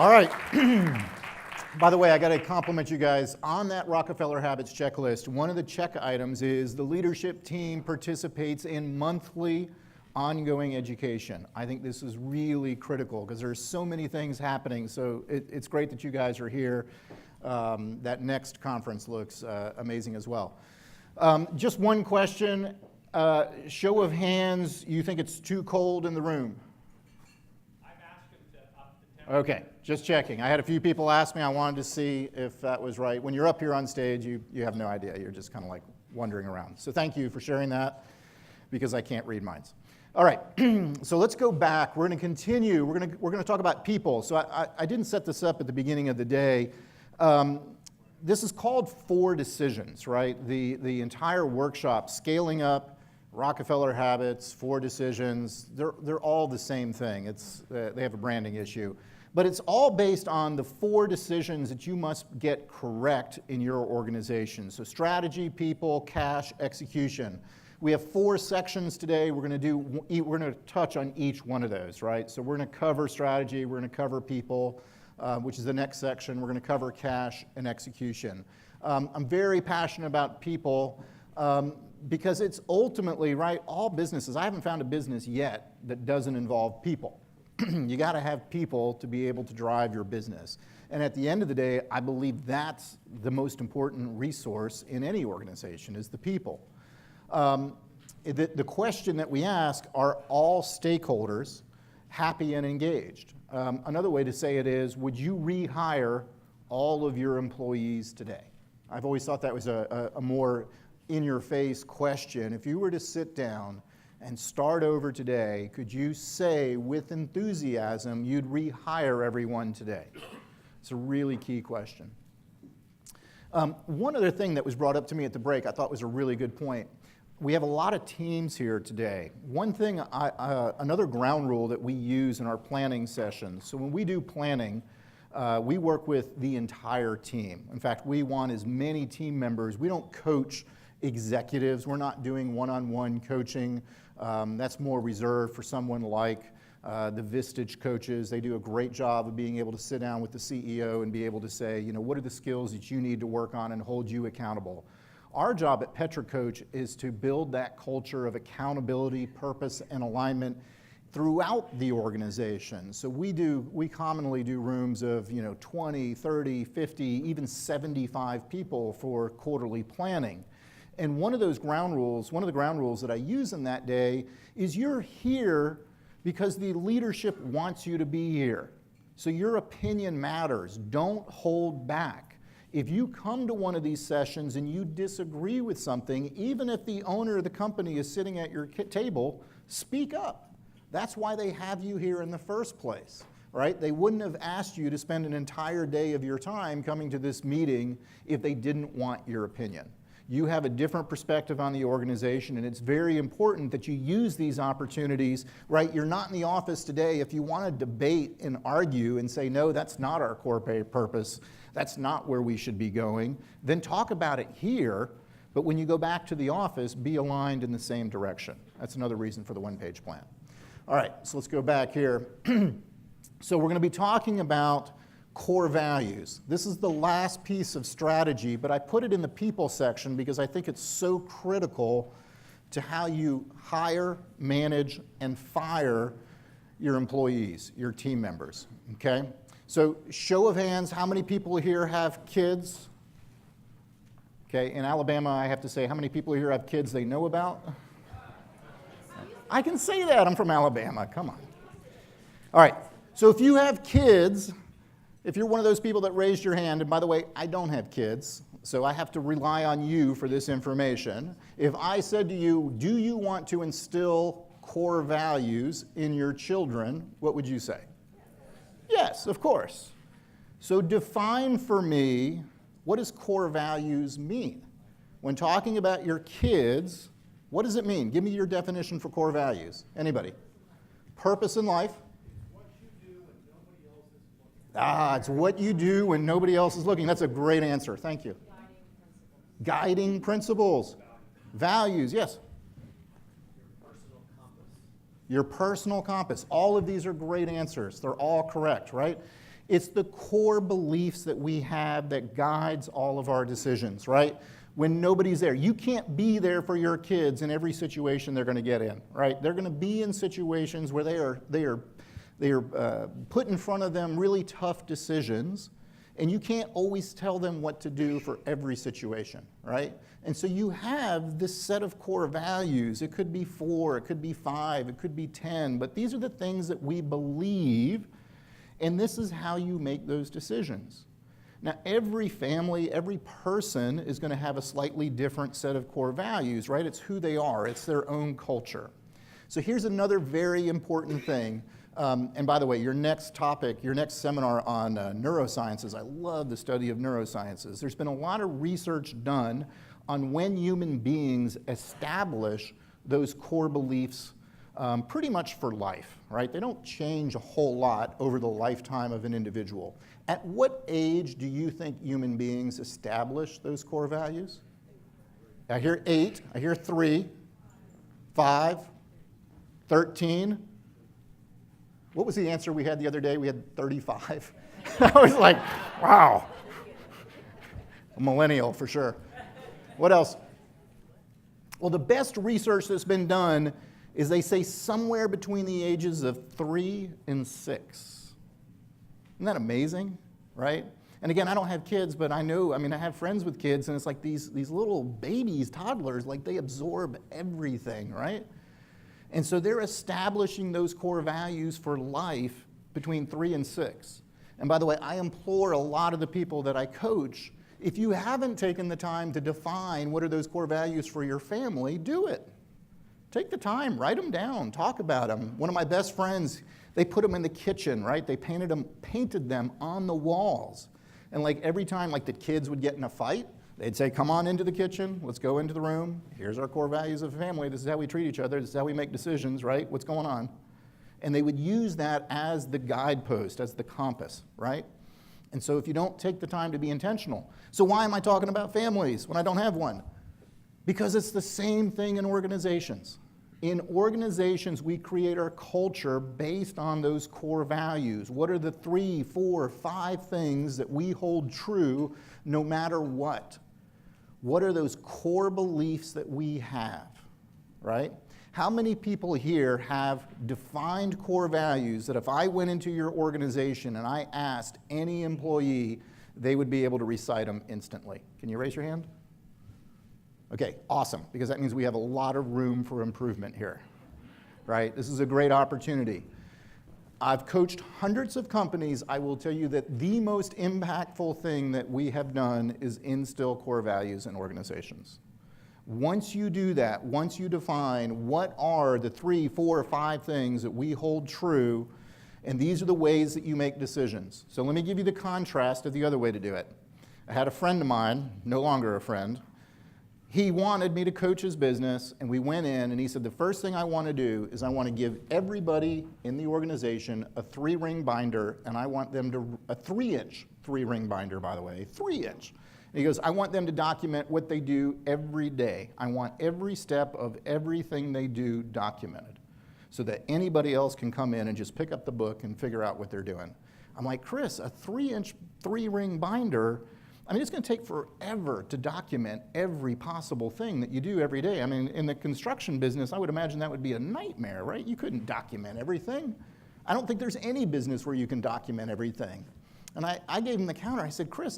All right. By the way, I got to compliment you guys on that Rockefeller Habits checklist. One of the check items is the leadership team participates in monthly ongoing education. I think this is really critical because there's so many things happening. So it's great that you guys are here. That next conference looks amazing as well. Just one question. Show of hands, you think it's too cold in the room? I've asked him to up the temperature. Okay, just checking. I had a few people ask me. I wanted to see if that was right. When you're up here on stage, you have no idea. You're just kind of like wandering around. So thank you for sharing that because I can't read minds. All right, so let's go back. We're going to continue. We're going to talk about people. So I didn't set this up at the beginning of the day. This is called Four Decisions, right? The entire workshop, scaling up, Rockefeller Habits, Four Decisions, they're all the same thing. They have a branding issue. But it's all based on the four decisions that you must get correct in your organization. So strategy, people, cash, execution. We have four sections today. We're going to touch on each one of those, right? So we're going to cover strategy, we're going to cover people, which is the next section. We're going to cover cash and execution. I'm very passionate about people because it's ultimately, right, all businesses. I haven't found a business yet that doesn't involve people. You got to have people to be able to drive your business. And at the end of the day, I believe that's the most important resource in any organization is the people. The question that we ask, are all stakeholders happy and engaged? Another way to say it is, would you rehire all of your employees today? I've always thought that was a more in-your-face question. If you were to sit down and start over today, could you say with enthusiasm you'd rehire everyone today? It's a really key question. One other thing that was brought up to me at the break I thought was a really good point. We have a lot of teams here today. One thing, another ground rule that we use in our planning sessions, so when we do planning, we work with the entire team. In fact, we want as many team members. We don't coach executives. We're not doing one-on-one coaching. That's more reserved for someone like the Vistage coaches. They do a great job of being able to sit down with the CEO and be able to say, you know, what are the skills that you need to work on and hold you accountable. Our job at PetraCoach is to build that culture of accountability, purpose, and alignment throughout the organization. So we commonly do rooms of 20, 30, 50, even 75 people for quarterly planning. And one of the ground rules that I use in that day is you're here because the leadership wants you to be here. So your opinion matters. Don't hold back. If you come to one of these sessions and you disagree with something, even if the owner of the company is sitting at your table, speak up. That's why they have you here in the first place, right? They wouldn't have asked you to spend an entire day of your time coming to this meeting if they didn't want your opinion. You have a different perspective on the organization, and it's very important that you use these opportunities, right? You're not in the office today. If you want to debate and argue and say, no, that's not our core purpose, that's not where we should be going, then talk about it here, but when you go back to the office, be aligned in the same direction. That's another reason for the one-page plan. All right, so let's go back here. So we're going to be talking about core values. This is the last piece of strategy, but I put it in the people section because I think it's so critical to how you hire, manage, and fire your employees, your team members, okay? So show of hands, how many people here have kids? Okay, in Alabama, I have to say, how many people here have kids they know about? I can say that, I'm from Alabama, come on. All right, so if you have kids, if you're one of those people that raised your hand, and by the way, I don't have kids, so I have to rely on you for this information. If I said to you, do you want to instill core values in your children, what would you say? Yes, of course. So define for me, what does core values mean? When talking about your kids, what does it mean? Give me your definition for core values. Anybody? Purpose in life. It's what you do when nobody else is looking. That's a great answer. Thank you. Guiding principles. Values, yes. Your personal compass. All of these are great answers. They're all correct, right? It's the core beliefs that we have that guides all of our decisions, right? When nobody's there. You can't be there for your kids in every situation they're going to get in, right? They're going to be in situations where they are put in front of them really tough decisions, and you can't always tell them what to do for every situation, right? And so you have this set of core values. It could be 4, it could be 5, it could be 10, but these are the things that we believe, and this is how you make those decisions. Now, every family, every person is going to have a slightly different set of core values, right? It's who they are. It's their own culture. So here's another very important thing. And by the way, your next topic, your next seminar on neurosciences, I love the study of neurosciences. There's been a lot of research done on when human beings establish those core beliefs pretty much for life, right? They don't change a whole lot over the lifetime of an individual. At what age do you think human beings establish those core values? I hear 8, I hear 3, 5, 13. What was the answer we had the other day? We had 35. I was like, wow. A millennial for sure. What else? Well, the best research that's been done is they say somewhere between the ages of 3 and 6. Isn't that amazing, right? And again, I don't have kids, but I have friends with kids, and it's like these little babies, toddlers, like they absorb everything, right? And so they're establishing those core values for life between 3 and 6. And by the way, I implore a lot of the people that I coach, if you haven't taken the time to define what are those core values for your family, do it. Take the time, write them down, talk about them. One of my best friends, they put them in the kitchen, right? They painted them on the walls. And like every time like the kids would get in a fight, they'd say, come on into the kitchen, let's go into the room. Here's our core values of family. This is how we treat each other. This is how we make decisions, right? What's going on? And they would use that as the guidepost, as the compass, right? And so if you don't take the time to be intentional. So why am I talking about families when I don't have one? Because it's the same thing in organizations. In organizations, we create our culture based on those core values. What are the 3, 4, 5 things that we hold true no matter what? What are those core beliefs that we have, right? How many people here have defined core values that if I went into your organization and I asked any employee, they would be able to recite them instantly? Can you raise your hand? Okay, awesome, because that means we have a lot of room for improvement here, right? This is a great opportunity. I've coached hundreds of companies. I will tell you that the most impactful thing that we have done is instill core values in organizations. Once you do that, once you define what are the 3, 4, 5 things that we hold true, and these are the ways that you make decisions. So let me give you the contrast of the other way to do it. I had a friend of mine, no longer a friend. He wanted me to coach his business, and we went in, and he said, the first thing I want to do is I want to give everybody in the organization a 3-ring binder, and I want them to, a 3-inch 3-ring binder, by the way, 3-inch. And he goes, I want them to document what they do every day. I want every step of everything they do documented so that anybody else can come in and just pick up the book and figure out what they're doing. I'm like, Chris, a 3-inch 3-ring binder, I mean, it's going to take forever to document every possible thing that you do every day. I mean, in the construction business, I would imagine that would be a nightmare, right? You couldn't document everything. I don't think there's any business where you can document everything. And I gave him the counter. I said, Chris,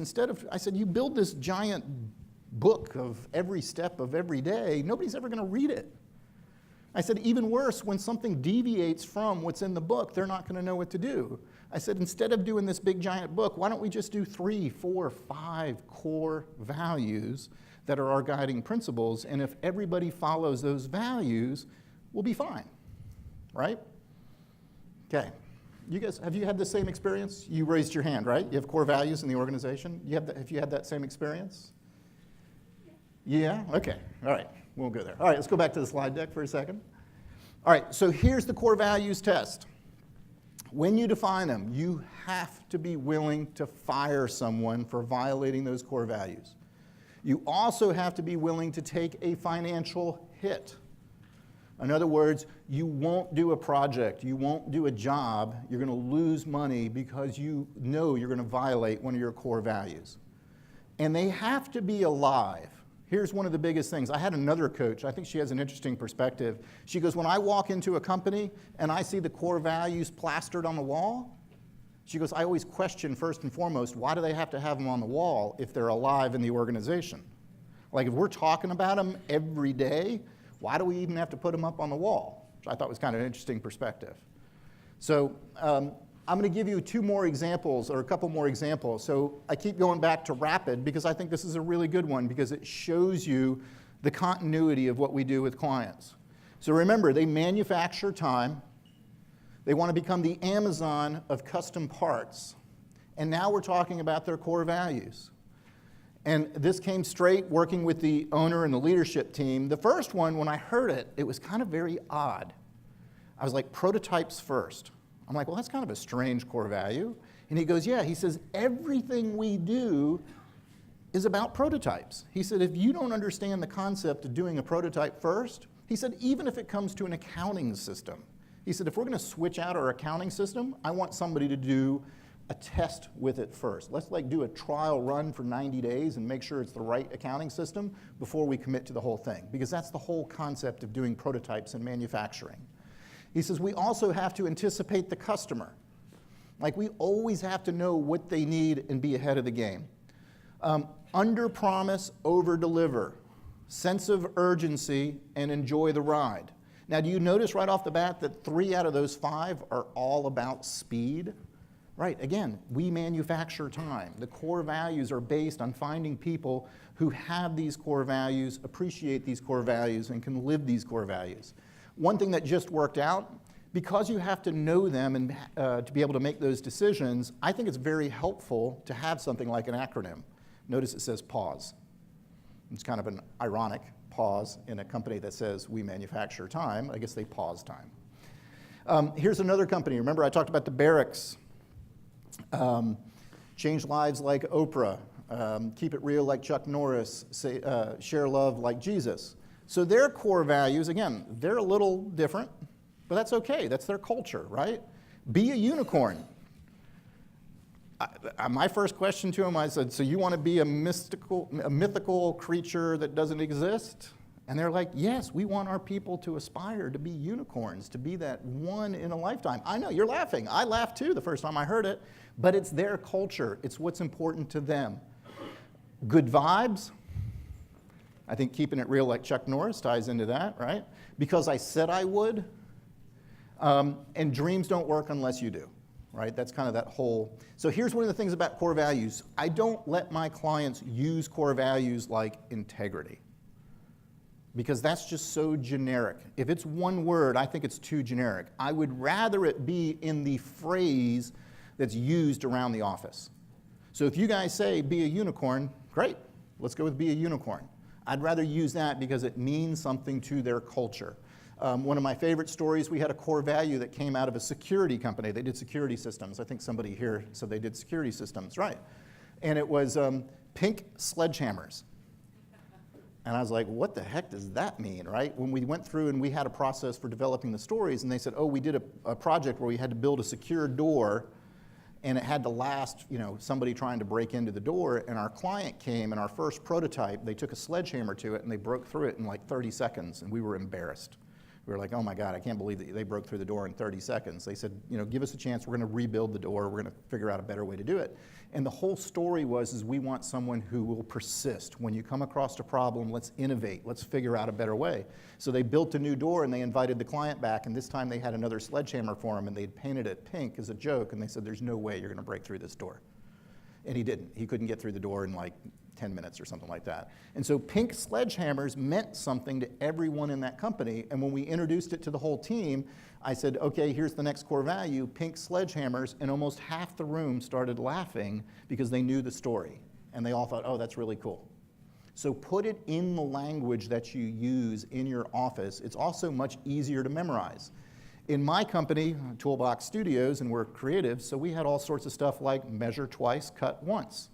I said, you build this giant book of every step of every day, nobody's ever going to read it. I said, even worse, when something deviates from what's in the book, they're not going to know what to do. I said, instead of doing this big giant book, why don't we just do 3, 4, 5 core values that are our guiding principles, and if everybody follows those values, we'll be fine, right? Okay. You guys, have you had the same experience? You raised your hand, right? You have core values in the organization. Have you had that same experience? Yeah? Okay. All right. We'll go there. All right, let's go back to the slide deck for a second. All right, so here's the core values test. When you define them, you have to be willing to fire someone for violating those core values. You also have to be willing to take a financial hit. In other words, you won't do a project, you won't do a job, you're going to lose money because you know you're going to violate one of your core values. And they have to be alive. Here's one of the biggest things. I had another coach, I think she has an interesting perspective. She goes, when I walk into a company and I see the core values plastered on the wall, she goes, I always question first and foremost, why do they have to have them on the wall if they're alive in the organization? Like if we're talking about them every day, why do we even have to put them up on the wall? Which I thought was kind of an interesting perspective. So I'm going to give you two more examples, or a couple more examples. So I keep going back to Rapid because I think this is a really good one because it shows you the continuity of what we do with clients. So remember, they manufacture time. They want to become the Amazon of custom parts. And now we're talking about their core values. And this came straight working with the owner and the leadership team. The first one, when I heard it, it was kind of very odd. I was like, prototypes first. I'm like, well, that's kind of a strange core value. And he goes, yeah, he says, everything we do is about prototypes. He said, if you don't understand the concept of doing a prototype first, he said, even if it comes to an accounting system, he said, if we're going to switch out our accounting system, I want somebody to do a test with it first. Let's like do a trial run for 90 days and make sure it's the right accounting system before we commit to the whole thing, because that's the whole concept of doing prototypes in manufacturing. He says, we also have to anticipate the customer. Like we always have to know what they need and be ahead of the game. Under promise, over deliver. Sense of urgency and enjoy the ride. Now, do you notice right off the bat that 3 out of those 5 are all about speed? Right, again, we manufacture time. The core values are based on finding people who have these core values, appreciate these core values, and can live these core values. One thing that just worked out, because you have to know them and to be able to make those decisions, I think it's very helpful to have something like an acronym. Notice it says PAUSE. It's kind of an ironic pause in a company that says we manufacture time. I guess they pause time. Here's another company. Remember I talked about the barracks. Change lives like Oprah. Keep it real like Chuck Norris. Share love like Jesus. So their core values, again, they're a little different, but that's okay. That's their culture, right? Be a unicorn. My first question to him, I said, so you want to be a mythical creature that doesn't exist? And they're like, yes, we want our people to aspire to be unicorns, to be that one in a lifetime. I know, you're laughing. I laughed too the first time I heard it, but it's their culture. It's what's important to them. Good vibes. I think keeping it real like Chuck Norris ties into that, right? Because I said I would. And dreams don't work unless you do. Right? That's kind of that whole. So here's one of the things about core values. I don't let my clients use core values like integrity, because that's just so generic. If it's one word, I think it's too generic. I would rather it be in the phrase that's used around the office. So if you guys say be a unicorn, great. Let's go with be a unicorn. I'd rather use that because it means something to their culture. One of my favorite stories, we had a core value that came out of a security company. They did security systems. I think somebody here said they did security systems, right? And it was pink sledgehammers. And I was like, what the heck does that mean, right? When we went through and we had a process for developing the stories, and they said, oh, we did a project where we had to build a secure door, and it had to last, somebody trying to break into the door, and our client came, and our first prototype, they took a sledgehammer to it, and they broke through it in like 30 seconds, and we were embarrassed. We were like, oh my God, I can't believe that they broke through the door in 30 seconds. They said, give us a chance, we're going to rebuild the door, we're going to figure out a better way to do it. And the whole story is we want someone who will persist. When you come across a problem, let's innovate, let's figure out a better way. So they built a new door and they invited the client back, and this time they had another sledgehammer for him, and they'd painted it pink as a joke, and they said, there's no way you're going to break through this door. And he didn't. He couldn't get through the door in like 10 minutes or something like that. And so pink sledgehammers meant something to everyone in that company. And when we introduced it to the whole team, I said, okay, here's the next core value, pink sledgehammers, and almost half the room started laughing because they knew the story. And they all thought, oh, that's really cool. So put it in the language that you use in your office. It's also much easier to memorize. In my company, Toolbox Studios, and we're creative, so we had all sorts of stuff like measure twice, cut once,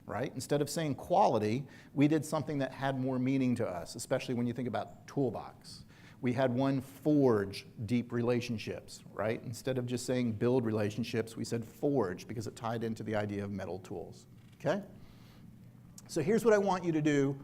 right? Instead of saying quality, we did something that had more meaning to us, especially when you think about Toolbox. We had one, forge deep relationships, right? Instead of just saying build relationships, we said forge because it tied into the idea of metal tools, okay? So here's what I want you to do.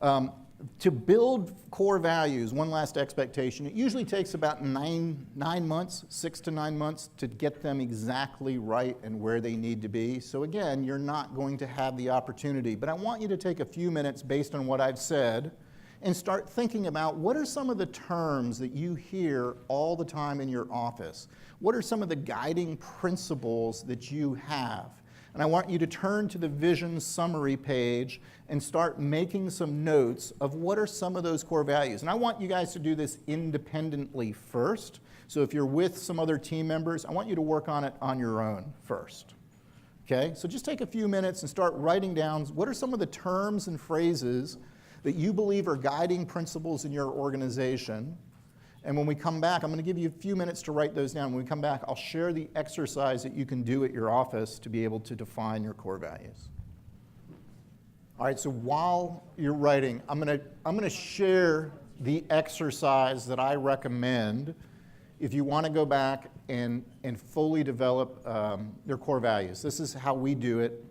To build core values, one last expectation, it usually takes about 9 months, 6 to 9 months to get them exactly right and where they need to be. So again, you're not going to have the opportunity, but I want you to take a few minutes based on what I've said and start thinking about what are some of the terms that you hear all the time in your office? What are some of the guiding principles that you have? And I want you to turn to the vision summary page and start making some notes of what are some of those core values. And I want you guys to do this independently first. So if you're with some other team members, I want you to work on it on your own first. Okay? So just take a few minutes and start writing down what are some of the terms and phrases that you believe are guiding principles in your organization. And when we come back, I'm going to give you a few minutes to write those down. When we come back, I'll share the exercise that you can do at your office to be able to define your core values. All right, so while you're writing, I'm going to share the exercise that I recommend if you want to go back and fully develop your core values. This is how we do it.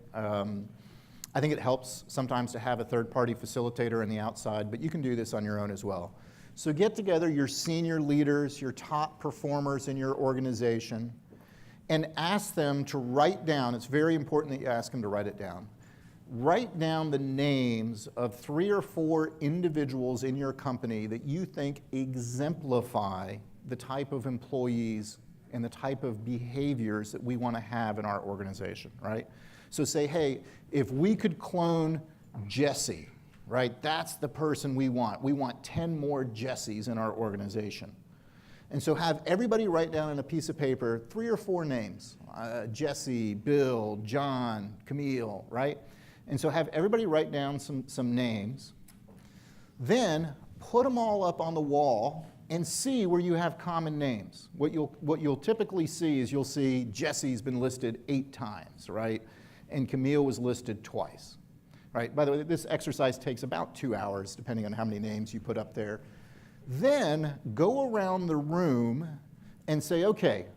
I think it helps sometimes to have a third-party facilitator on the outside, but you can do this on your own as well. So get together your senior leaders, your top performers in your organization, and ask them to write down, it's very important that you ask them to write it down, write down the names of 3 or 4 individuals in your company that you think exemplify the type of employees and the type of behaviors that we want to have in our organization, right? So say, hey, if we could clone Jesse, right, that's the person we want. We want 10 more Jessies in our organization. And so have everybody write down on a piece of paper 3 or 4 names, Jesse, Bill, John, Camille, right? And so have everybody write down some names. Then put them all up on the wall and see where you have common names. What you'll typically see is you'll see Jesse's been listed 8 times, right? And Camille was listed twice, right? By the way, this exercise takes about 2 hours, depending on how many names you put up there. Then go around the room and say, okay,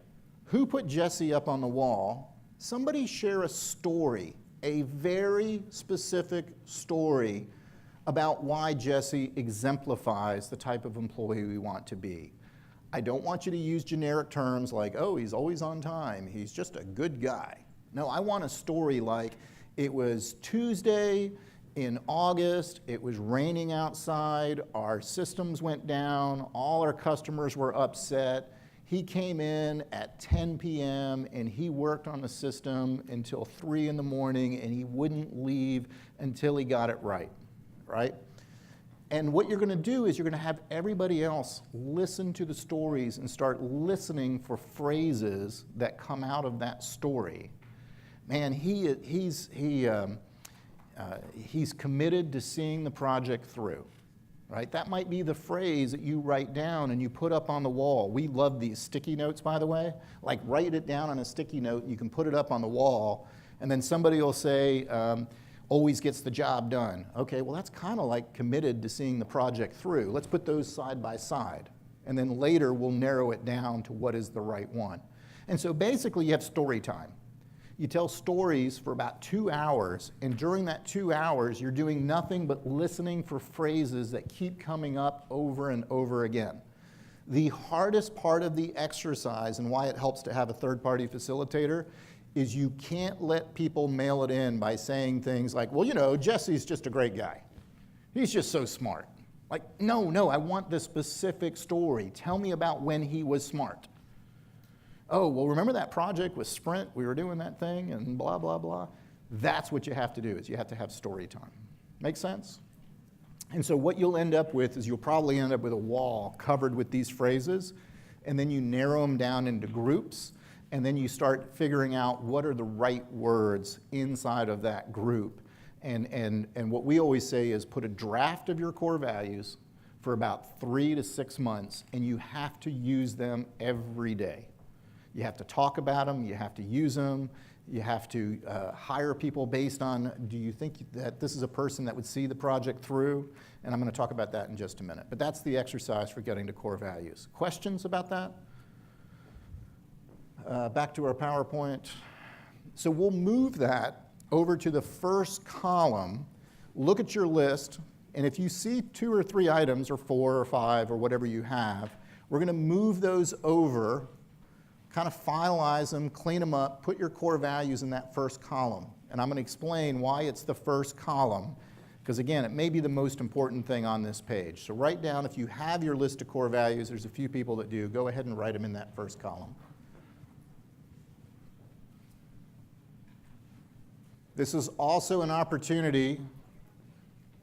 who put Jesse up on the wall? Somebody share a story, a very specific story about why Jesse exemplifies the type of employee we want to be. I don't want you to use generic terms like, oh, he's always on time, he's just a good guy. No, I want a story like, it was Tuesday in August, it was raining outside, our systems went down, all our customers were upset. He came in at 10 p.m. and he worked on the system until 3 in the morning and he wouldn't leave until he got it right, right? And what you're going to do is you're going to have everybody else listen to the stories and start listening for phrases that come out of that story. Man, he's committed to seeing the project through, right? That might be the phrase that you write down and you put up on the wall. We love these sticky notes, by the way. Like, write it down on a sticky note, you can put it up on the wall, and then somebody will say, always gets the job done. Okay, well, that's kind of like committed to seeing the project through. Let's put those side by side. And then later, we'll narrow it down to what is the right one. And so basically, you have story time. You tell stories for about 2 hours, and during that 2 hours, you're doing nothing but listening for phrases that keep coming up over and over again. The hardest part of the exercise, and why it helps to have a third-party facilitator, is you can't let people mail it in by saying things like, well, you know, Jesse's just a great guy. He's just so smart. Like, no, I want the specific story. Tell me about when he was smart. Oh, well, remember that project with Sprint? We were doing that thing and blah, blah, blah. That's what you have to do, is you have to have story time. Make sense? And so what you'll end up with is you'll probably end up with a wall covered with these phrases, and then you narrow them down into groups, and then you start figuring out what are the right words inside of that group. And what we always say is put a draft of your core values for about 3 to 6 months, and you have to use them every day. You have to talk about them, you have to use them, You have to hire people based on, do you think that this is a person that would see the project through? And I'm going to talk about that in just a minute. But that's the exercise for getting to core values. Questions about that? Back to our PowerPoint. So we'll move that over to the first column. Look at your list, and if you see 2 or 3 items, or 4 or 5, or whatever you have, we're going to move those over, kind of finalize them, clean them up, put your core values in that first column. And I'm going to explain why it's the first column, because again, it may be the most important thing on this page. So write down, if you have your list of core values, there's a few people that do, go ahead and write them in that first column. This is also an opportunity,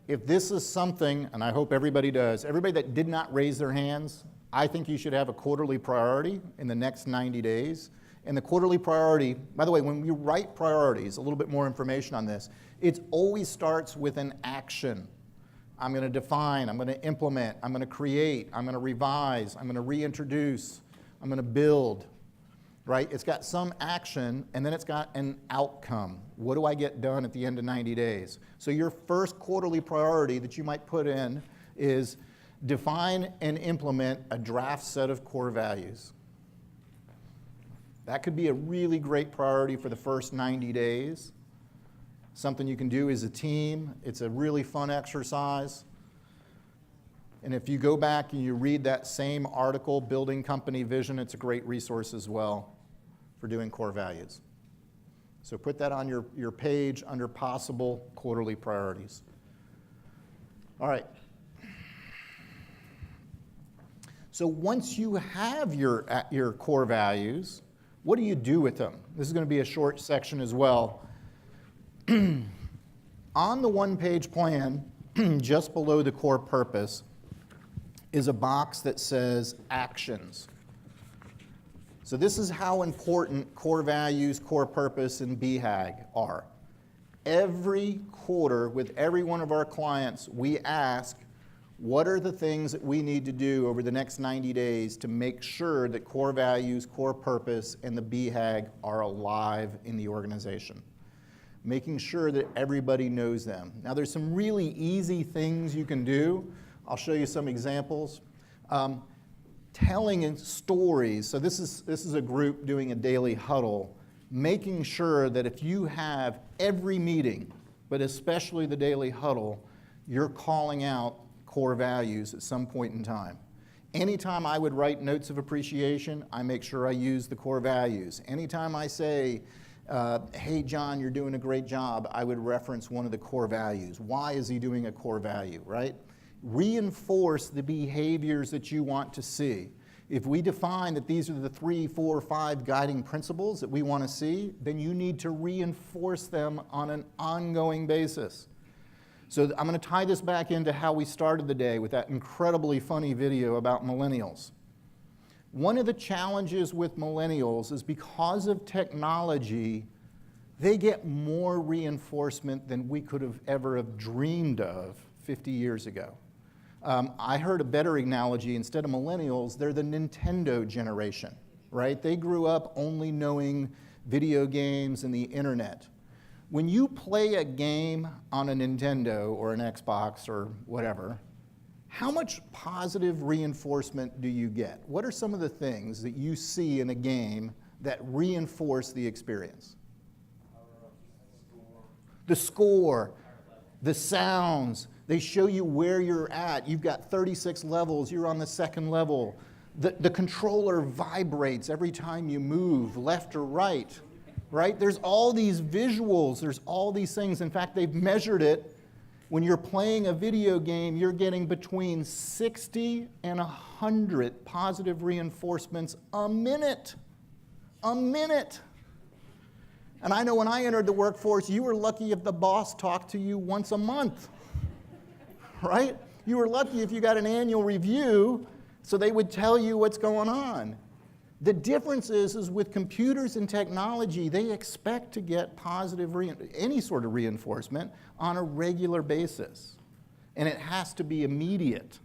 if this is something, and I hope everybody does, everybody that did not raise their hands, I think you should have a quarterly priority in the next 90 days. And the quarterly priority, by the way, when we write priorities, a little bit more information on this, it always starts with an action. I'm going to define, I'm going to implement, I'm going to create, I'm going to revise, I'm going to reintroduce, I'm going to build, right? It's got some action, and then it's got an outcome. What do I get done at the end of 90 days? So your first quarterly priority that you might put in is define and implement a draft set of core values. That could be a really great priority for the first 90 days. Something you can do as a team. It's a really fun exercise. And if you go back and you read that same article, Building Company Vision, it's a great resource as well for doing core values. So put that on your page under possible quarterly priorities. All right. So once you have your core values, what do you do with them? This is going to be a short section as well. On the one-page plan, just below the core purpose, is a box that says actions. So this is how important core values, core purpose, and BHAG are. Every quarter with every one of our clients, we ask, what are the things that we need to do over the next 90 days to make sure that core values, core purpose, and the BHAG are alive in the organization? Making sure that everybody knows them. Now there's some really easy things you can do. I'll show you some examples. Telling stories. So this is a group doing a daily huddle, making sure that if you have every meeting, but especially the daily huddle, you're calling out core values at some point in time. Anytime I would write notes of appreciation, I make sure I use the core values. Anytime I say, hey, John, you're doing a great job, I would reference one of the core values. Why is he doing a core value, right? Reinforce the behaviors that you want to see. If we define that these are the 3, 4, 5 guiding principles that we want to see, then you need to reinforce them on an ongoing basis. So I'm going to tie this back into how we started the day with that incredibly funny video about millennials. One of the challenges with millennials is because of technology, they get more reinforcement than we could have ever have dreamed of 50 years ago. I heard a better analogy. Instead of millennials, they're the Nintendo generation, right? They grew up only knowing video games and the internet. When you play a game on a Nintendo or an Xbox or whatever, how much positive reinforcement do you get? What are some of the things that you see in a game that reinforce the experience? The score, the sounds. They show you where you're at. You've got 36 levels. You're on the second level. The controller vibrates every time you move, left or right. Right? There's all these visuals. There's all these things. In fact, they've measured it. When you're playing a video game, you're getting between 60 and 100 positive reinforcements a minute. A minute. And I know when I entered the workforce, you were lucky if the boss talked to you once a month. Right? You were lucky if you got an annual review so they would tell you what's going on. The difference is with computers and technology, they expect to get positive, any sort of reinforcement on a regular basis. And it has to be immediate.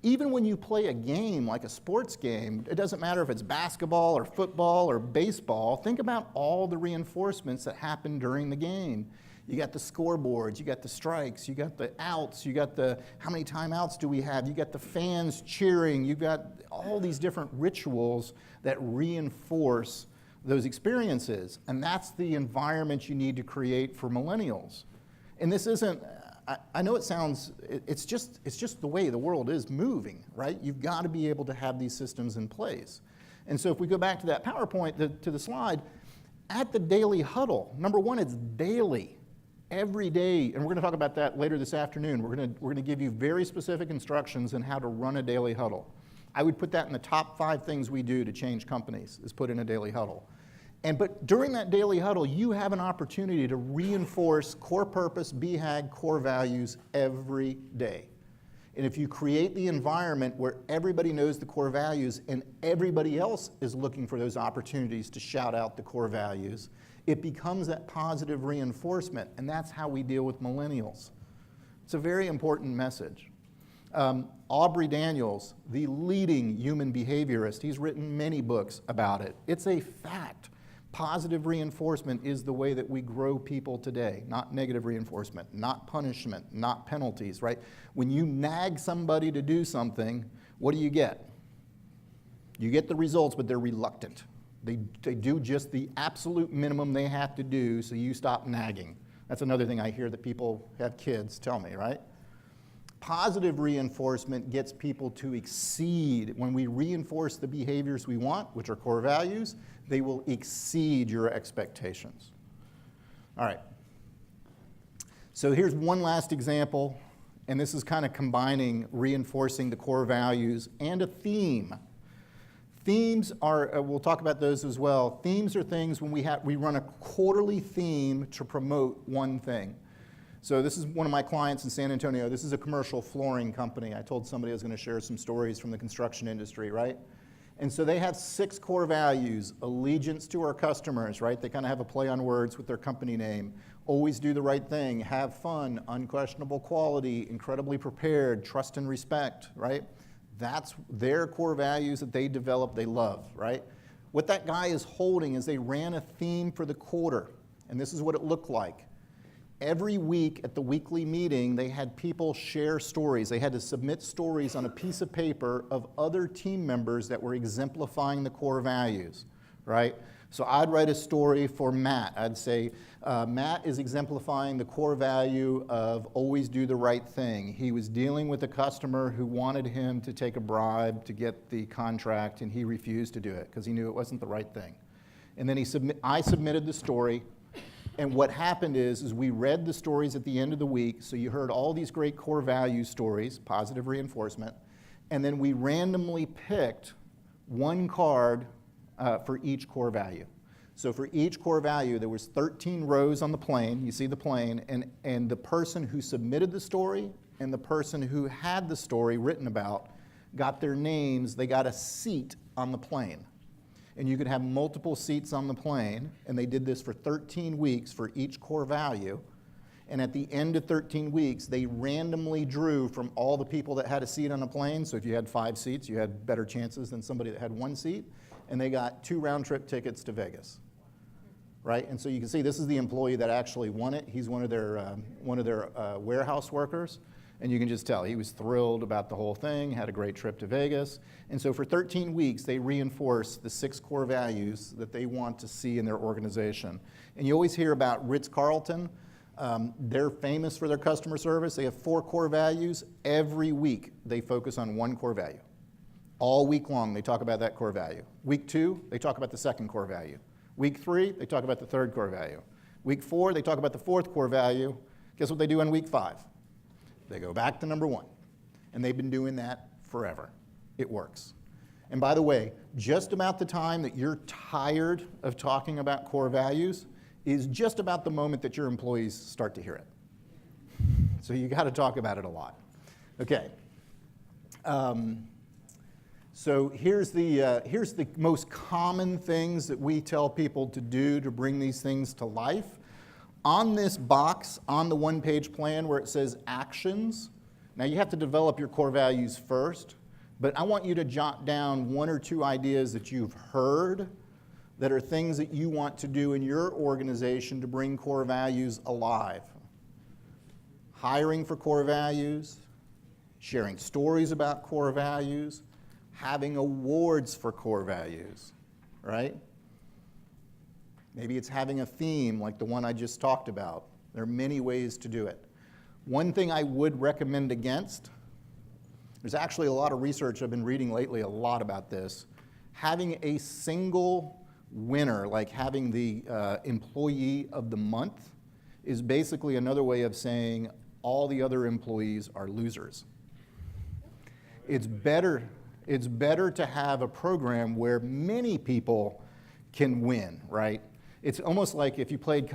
Even when you play a game like a sports game, it doesn't matter if it's basketball or football or baseball, think about all the reinforcements that happen during the game. You got the scoreboards, you got the strikes, you got the outs, you got the how many timeouts do we have, you got the fans cheering, you got all these different rituals that reinforce those experiences. And that's the environment you need to create for millennials. And this isn't, I know it sounds, it's just the way the world is moving, right? You've got to be able to have these systems in place. And so if we go back to that PowerPoint, to the slide, at the daily huddle, number one, it's daily, every day, and we're going to talk about that later this afternoon. We're going to give you very specific instructions on how to run a daily huddle. I would put that in the top 5 things we do to change companies, is put in a daily huddle. But during that daily huddle, you have an opportunity to reinforce core purpose, BHAG, core values every day. And if you create the environment where everybody knows the core values and everybody else is looking for those opportunities to shout out the core values, it becomes that positive reinforcement, and that's how we deal with millennials. It's a very important message. Aubrey Daniels, the leading human behaviorist, he's written many books about it. It's a fact. Positive reinforcement is the way that we grow people today, not negative reinforcement, not punishment, not penalties, right? When you nag somebody to do something, what do you get? You get the results, but they're reluctant. They do just the absolute minimum they have to do, so you stop nagging. That's another thing I hear that people have kids tell me, right? Positive reinforcement gets people to exceed. When we reinforce the behaviors we want, which are core values, they will exceed your expectations. All right. So here's one last example, and this is kind of combining reinforcing the core values and a theme. Themes are, we'll talk about those as well. Themes are things when we run a quarterly theme to promote one thing. So this is one of my clients in San Antonio. This is a commercial flooring company. I told somebody I was going to share some stories from the construction industry, right? And so they have 6 core values: allegiance to our customers, right? They kind of have a play on words with their company name. Always do the right thing, have fun, unquestionable quality, incredibly prepared, trust and respect, right? That's their core values that they develop, they love, right? What that guy is holding is they ran a theme for the quarter, and this is what it looked like. Every week at the weekly meeting, they had people share stories. They had to submit stories on a piece of paper of other team members that were exemplifying the core values, right? So I'd write a story for Matt. I'd say, Matt is exemplifying the core value of always do the right thing. He was dealing with a customer who wanted him to take a bribe to get the contract, and he refused to do it because he knew it wasn't the right thing. And then I submitted the story. And what happened is we read the stories at the end of the week, so you heard all these great core value stories, positive reinforcement, and then we randomly picked one card for each core value. So for each core value, there was 13 rows on the plane, you see the plane, and the person who submitted the story and the person who had the story written about got their names, they got a seat on the plane. And you could have multiple seats on the plane, and they did this for 13 weeks for each core value. And at the end of 13 weeks, they randomly drew from all the people that had a seat on a plane. So if you had 5 seats, you had better chances than somebody that had 1 seat. And they got 2 round-trip tickets to Vegas, right? And so you can see this is the employee that actually won it. He's one of their warehouse workers. And you can just tell he was thrilled about the whole thing, had a great trip to Vegas. And so for 13 weeks, they reinforced the 6 core values that they want to see in their organization. And you always hear about Ritz-Carlton. They're famous for their customer service. They have 4 core values. Every week, they focus on 1 core value. All week long, they talk about that core value. Week 2, they talk about the 2nd core value. Week 3, they talk about the 3rd core value. Week 4, they talk about the 4th core value. Guess what they do on week 5? They go back to number 1. And they've been doing that forever. It works. And by the way, just about the time that you're tired of talking about core values is just about the moment that your employees start to hear it. So you got to talk about it a lot. Okay. So here's the most common things that we tell people to do to bring these things to life. On this box, on the one-page plan where it says actions, Now you have to develop your core values first, but I want you to jot down 1 or 2 ideas that you've heard that are things that you want to do in your organization to bring core values alive. Hiring for core values, sharing stories about core values, having awards for core values, right? Maybe it's having a theme like the one I just talked about. There are many ways to do it. One thing I would recommend against, there's actually a lot of research I've been reading lately, a lot about this. Having a single winner, like having the employee of the month, is basically another way of saying all the other employees are losers. It's better to have a program where many people can win, right? It's almost like if you played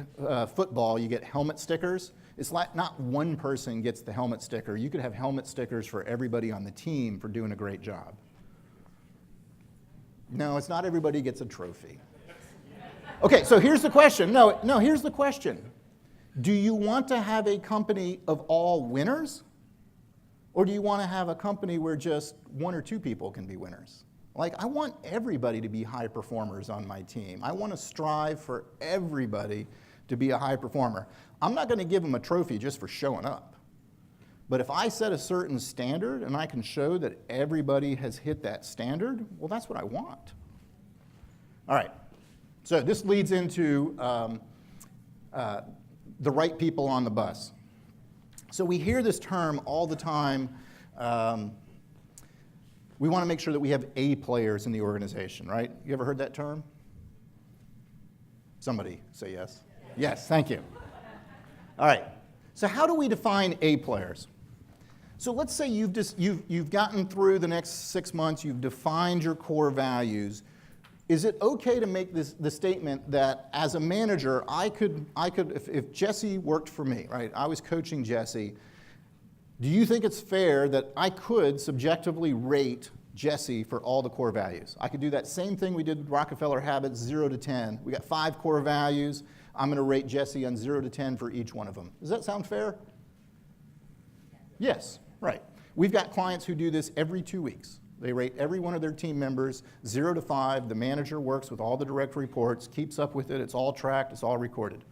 football, you get helmet stickers. It's like not one person gets the helmet sticker. You could have helmet stickers for everybody on the team for doing a great job. No, it's not everybody gets a trophy. Okay, so here's the question. No, here's the question. Do you want to have a company of all winners? Or do you want to have a company where just 1 or 2 people can be winners? Like, I want everybody to be high performers on my team. I want to strive for everybody to be a high performer. I'm not going to give them a trophy just for showing up. But if I set a certain standard and I can show that everybody has hit that standard, well, that's what I want. All right. So this leads into the right people on the bus. So we hear this term all the time. We want to make sure that we have A players in the organization, right? You ever heard that term? Somebody say yes. Yes, thank you. All right. So how do we define A players? So let's say you've gotten through the next 6 months, you've defined your core values. Is it okay to make the statement that as a manager, I could if Jesse worked for me, right? I was coaching Jesse. Do you think it's fair that I could subjectively rate Jesse for all the core values? I could do that same thing we did with Rockefeller Habits, 0 to 10. We got 5 core values. I'm going to rate Jesse on 0 to 10 for each one of them. Does that sound fair? Yes, right. We've got clients who do this every 2 weeks. They rate every one of their team members 0 to 5. The manager works with all the direct reports, keeps up with it. It's all tracked. It's all recorded,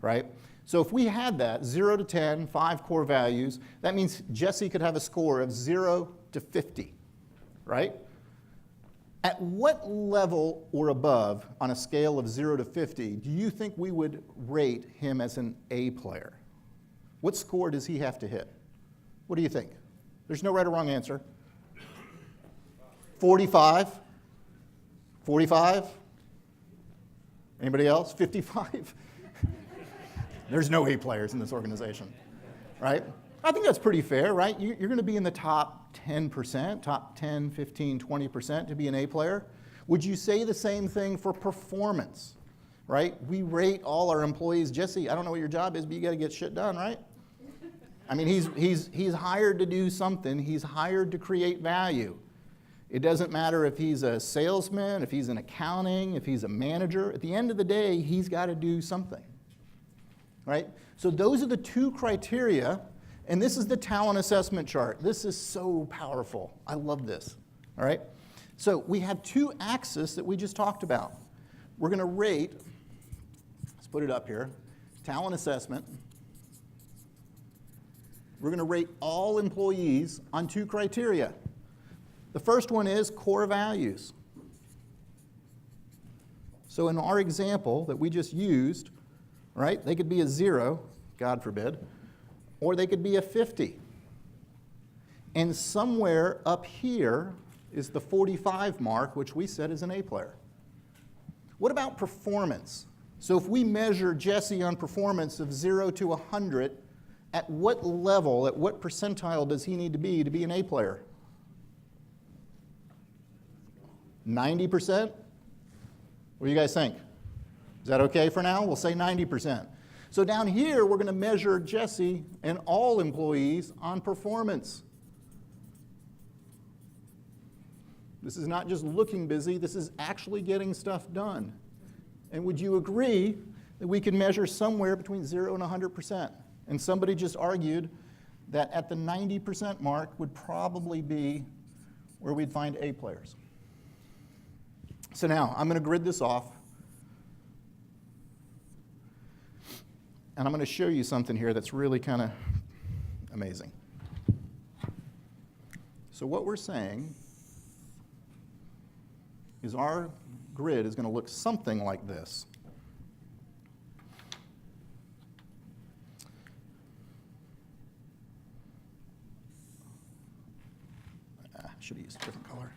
right? So if we had that 0 to 10, 5 core values, that means Jesse could have a score of 0 to 50, right? At what level or above on a scale of 0 to 50 do you think we would rate him as an A player? What score does he have to hit? What do you think? There's no right or wrong answer. 45? 45? Anybody else? 55? There's no A players in this organization, right? I think that's pretty fair, right? You're going to be in the top 10%, top 10, 15, 20% to be an A player. Would you say the same thing for performance, right? We rate all our employees. Jesse, I don't know what your job is, but you got to get shit done, right? I mean, he's hired to do something. He's hired to create value. It doesn't matter if he's a salesman, if he's in accounting, if he's a manager. At the end of the day, he's got to do something, right? So those are the 2 criteria, and this is the talent assessment chart. This is so powerful. I love this, all right? So we have 2 axes that we just talked about. We're going to rate, let's put it up here, talent assessment. We're going to rate all employees on 2 criteria. The first one is core values. So in our example that we just used, right, they could be a 0, God forbid, or they could be a 50. And somewhere up here is the 45 mark, which we said is an A player. What about performance? So if we measure Jesse on performance of 0 to 100, at what level, at what percentile does he need to be an A player? 90%? What do you guys think? Is that okay for now? We'll say 90%. So down here, we're going to measure Jesse and all employees on performance. This is not just looking busy. This is actually getting stuff done. And would you agree that we can measure somewhere between 0 and 100%? And somebody just argued that at the 90% mark would probably be where we'd find A players. So now I'm going to grid this off. And I'm going to show you something here that's really kind of amazing. So what we're saying is our grid is going to look something like this. I should have used a different color.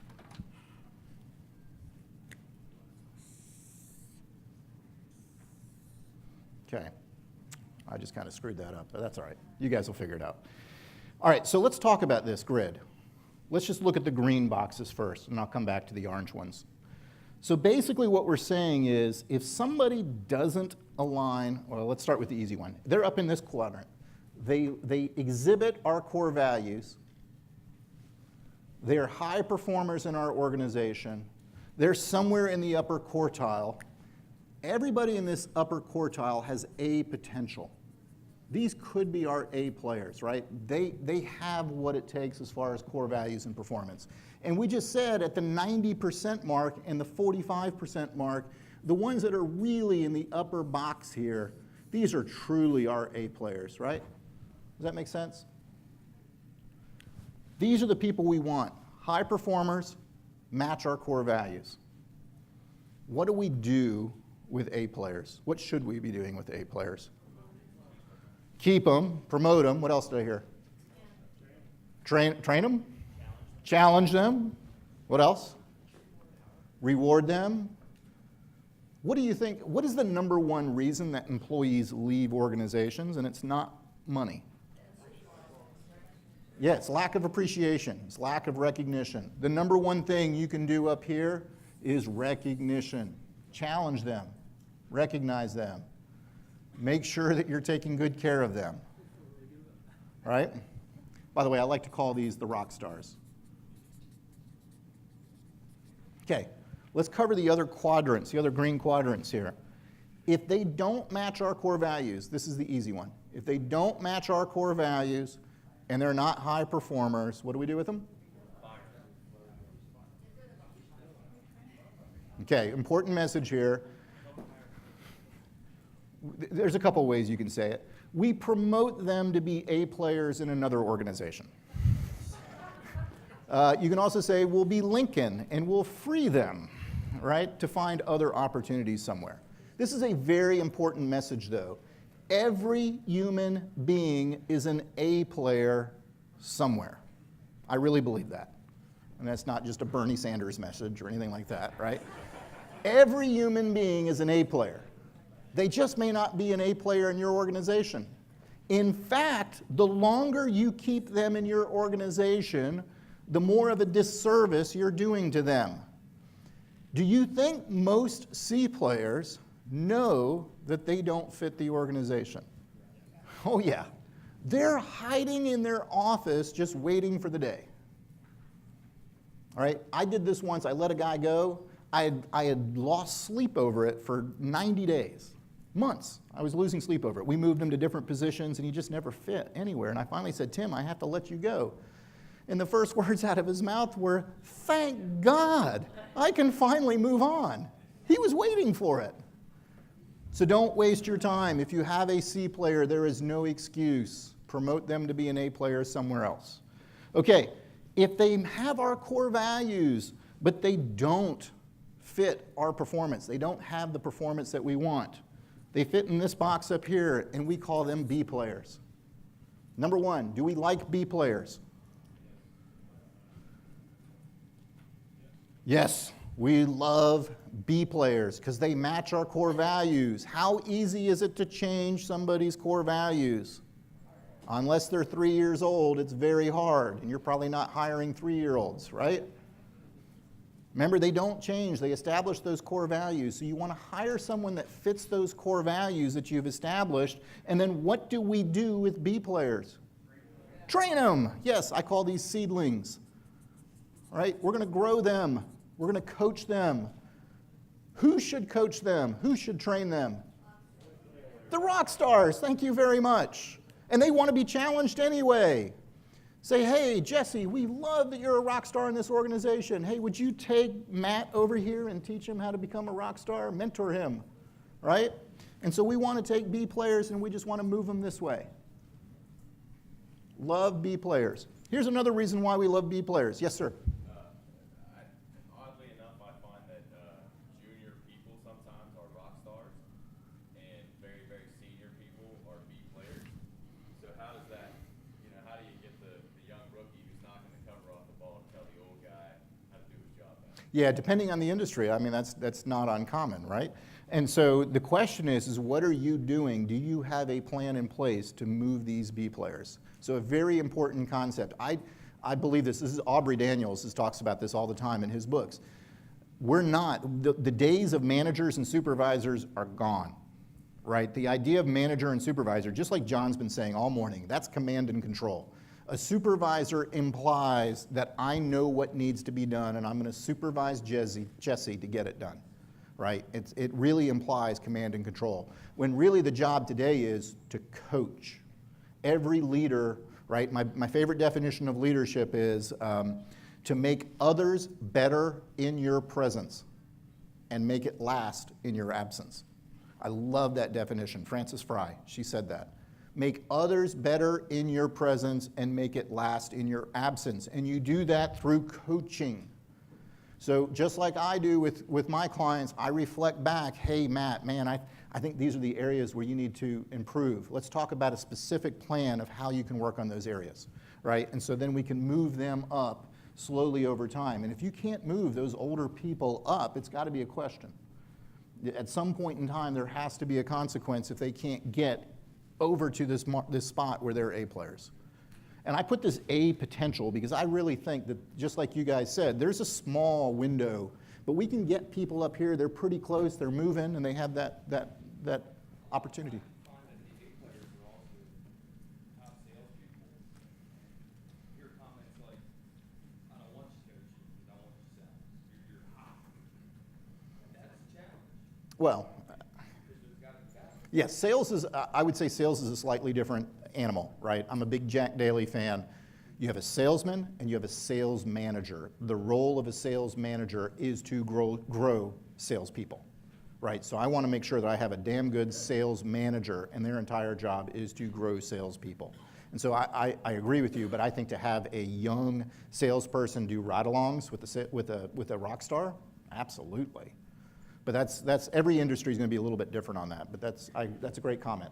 Okay. I just kind of screwed that up, but that's all right. You guys will figure it out. All right, so let's talk about this grid. Let's just look at the green boxes first, and I'll come back to the orange ones. So basically what we're saying is if somebody doesn't align, well, let's start with the easy one. They're up in this quadrant. They exhibit our core values. They're high performers in our organization. They're somewhere in the upper quartile. Everybody in this upper quartile has A potential. These could be our A players, right? They have what it takes as far as core values and performance. And we just said at the 90% mark and the 45% mark, the ones that are really in the upper box here, these are truly our A players, right? Does that make sense? These are the people we want. High performers, match our core values. What do we do with A players? What should we be doing with A players? Keep them, promote them. What else did I hear? Train them? Challenge them. What else? Reward them. What do you think? What is the number one reason that employees leave organizations? And it's not money. Yeah, it's lack of appreciation. It's lack of recognition. The number one thing you can do up here is recognition. Challenge them. Recognize them. Make sure that you're taking good care of them. Right? By the way, I like to call these the rock stars. Okay, let's cover the other quadrants, the other green quadrants here. If they don't match our core values, this is the easy one. If they don't match our core values and they're not high performers, what do we do with them? Okay, important message here. There's a couple ways you can say it. We promote them to be A players in another organization. You can also say we'll be Lincoln and we'll free them, right, to find other opportunities somewhere. This is a very important message, though. Every human being is an A player somewhere. I really believe that. And that's not just a Bernie Sanders message or anything like that, right? Every human being is an A player. They just may not be an A player in your organization. In fact, the longer you keep them in your organization, the more of a disservice you're doing to them. Do you think most C players know that they don't fit the organization? Oh yeah. They're hiding in their office just waiting for the day. All right, I did this once. I let a guy go. I had lost sleep over it for 90 days, months. I was losing sleep over it. We moved him to different positions, and he just never fit anywhere. And I finally said, Tim, I have to let you go. And the first words out of his mouth were, thank God, I can finally move on. He was waiting for it. So don't waste your time. If you have a C player, there is no excuse. Promote them to be an A player somewhere else. Okay, if they have our core values, but they don't fit our performance, they don't have the performance that we want, they fit in this box up here, and we call them B players. Number one, do we like B players? Yes, we love B players because they match our core values. How easy is it to change somebody's core values? Unless they're 3 years old, it's very hard, and you're probably not hiring 3-year-olds, right? Remember, they don't change. They establish those core values. So you want to hire someone that fits those core values that you've established, and then what do we do with B players? Train them. Yes, I call these seedlings. All right, we're going to grow them. We're going to coach them. Who should coach them? Who should train them? The rock stars. Thank you very much. And they want to be challenged anyway. Say, hey, Jesse, we love that you're a rock star in this organization. Hey, would you take Matt over here and teach him how to become a rock star? Mentor him, right? And so we want to take B players and we just want to move them this way. Love B players. Here's another reason why we love B players. Yes, sir. Oddly enough, I find that junior people sometimes are rock stars, and very, very senior people are B players. So how does that, how do you get the young rookie who's knocking the cover off the ball to tell the old guy how to do his job better? Yeah, depending on the industry. I mean, that's not uncommon, right? And so the question is what are you doing? Do you have a plan in place to move these B players? So a very important concept. I believe this. This is Aubrey Daniels who talks about this all the time in his books. We're not, the days of managers and supervisors are gone, right? The idea of manager and supervisor, just like John's been saying all morning, that's command and control. A supervisor implies that I know what needs to be done and I'm going to supervise Jesse to get it done, right? It really implies command and control. When really the job today is to coach. Every leader, right? My favorite definition of leadership is to make others better in your presence and make it last in your absence. I love that definition. Frances Fry, she said that. Make others better in your presence and make it last in your absence. And you do that through coaching. So just like I do with my clients, I reflect back, hey, Matt, man, I think these are the areas where you need to improve. Let's talk about a specific plan of how you can work on those areas, right? And so then we can move them up slowly over time. And if you can't move those older people up, it's got to be a question. At some point in time, there has to be a consequence if they can't get over to this spot where they're A players. And I put this A potential because I really think that, just like you guys said, there's a small window, but we can get people up here, they're pretty close, they're moving, and they have that opportunity. I find that the A players are also top salespeople. Your comments like, I don't want you coaching, I don't want you selling. You're hot. And that's a challenge. Well, Because there's got to be balance. yes, sales is, I would say sales is a slightly different animal, right? I'm a big Jack Daly fan. You have a salesman and you have a sales manager. The role of a sales manager is to grow salespeople, right? So I want to make sure that I have a damn good sales manager and their entire job is to grow salespeople. And so I agree with you, but I think to have a young salesperson do ride-alongs with a rock star, absolutely. But that's every industry is going to be a little bit different on that. But that's a great comment.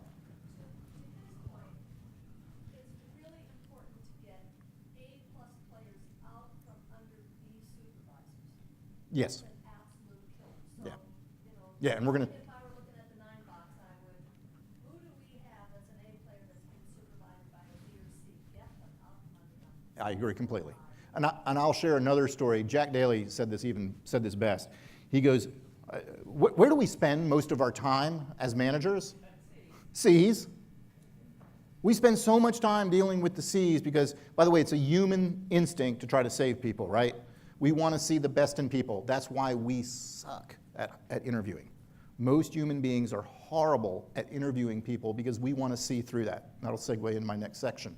Yes. Yeah. Yeah, and we're going to. If I were looking at the 9 box, I would, who do we have that's an A player that's been supervised by a B or C? Get them up under them. I agree completely. And I'll share another story. Jack Daly said this best. He goes, where do we spend most of our time as managers? C's. We spend so much time dealing with the C's because, by the way, it's a human instinct to try to save people, right? We want to see the best in people. That's why we suck at interviewing. Most human beings are horrible at interviewing people because we want to see through that. That'll segue into my next section.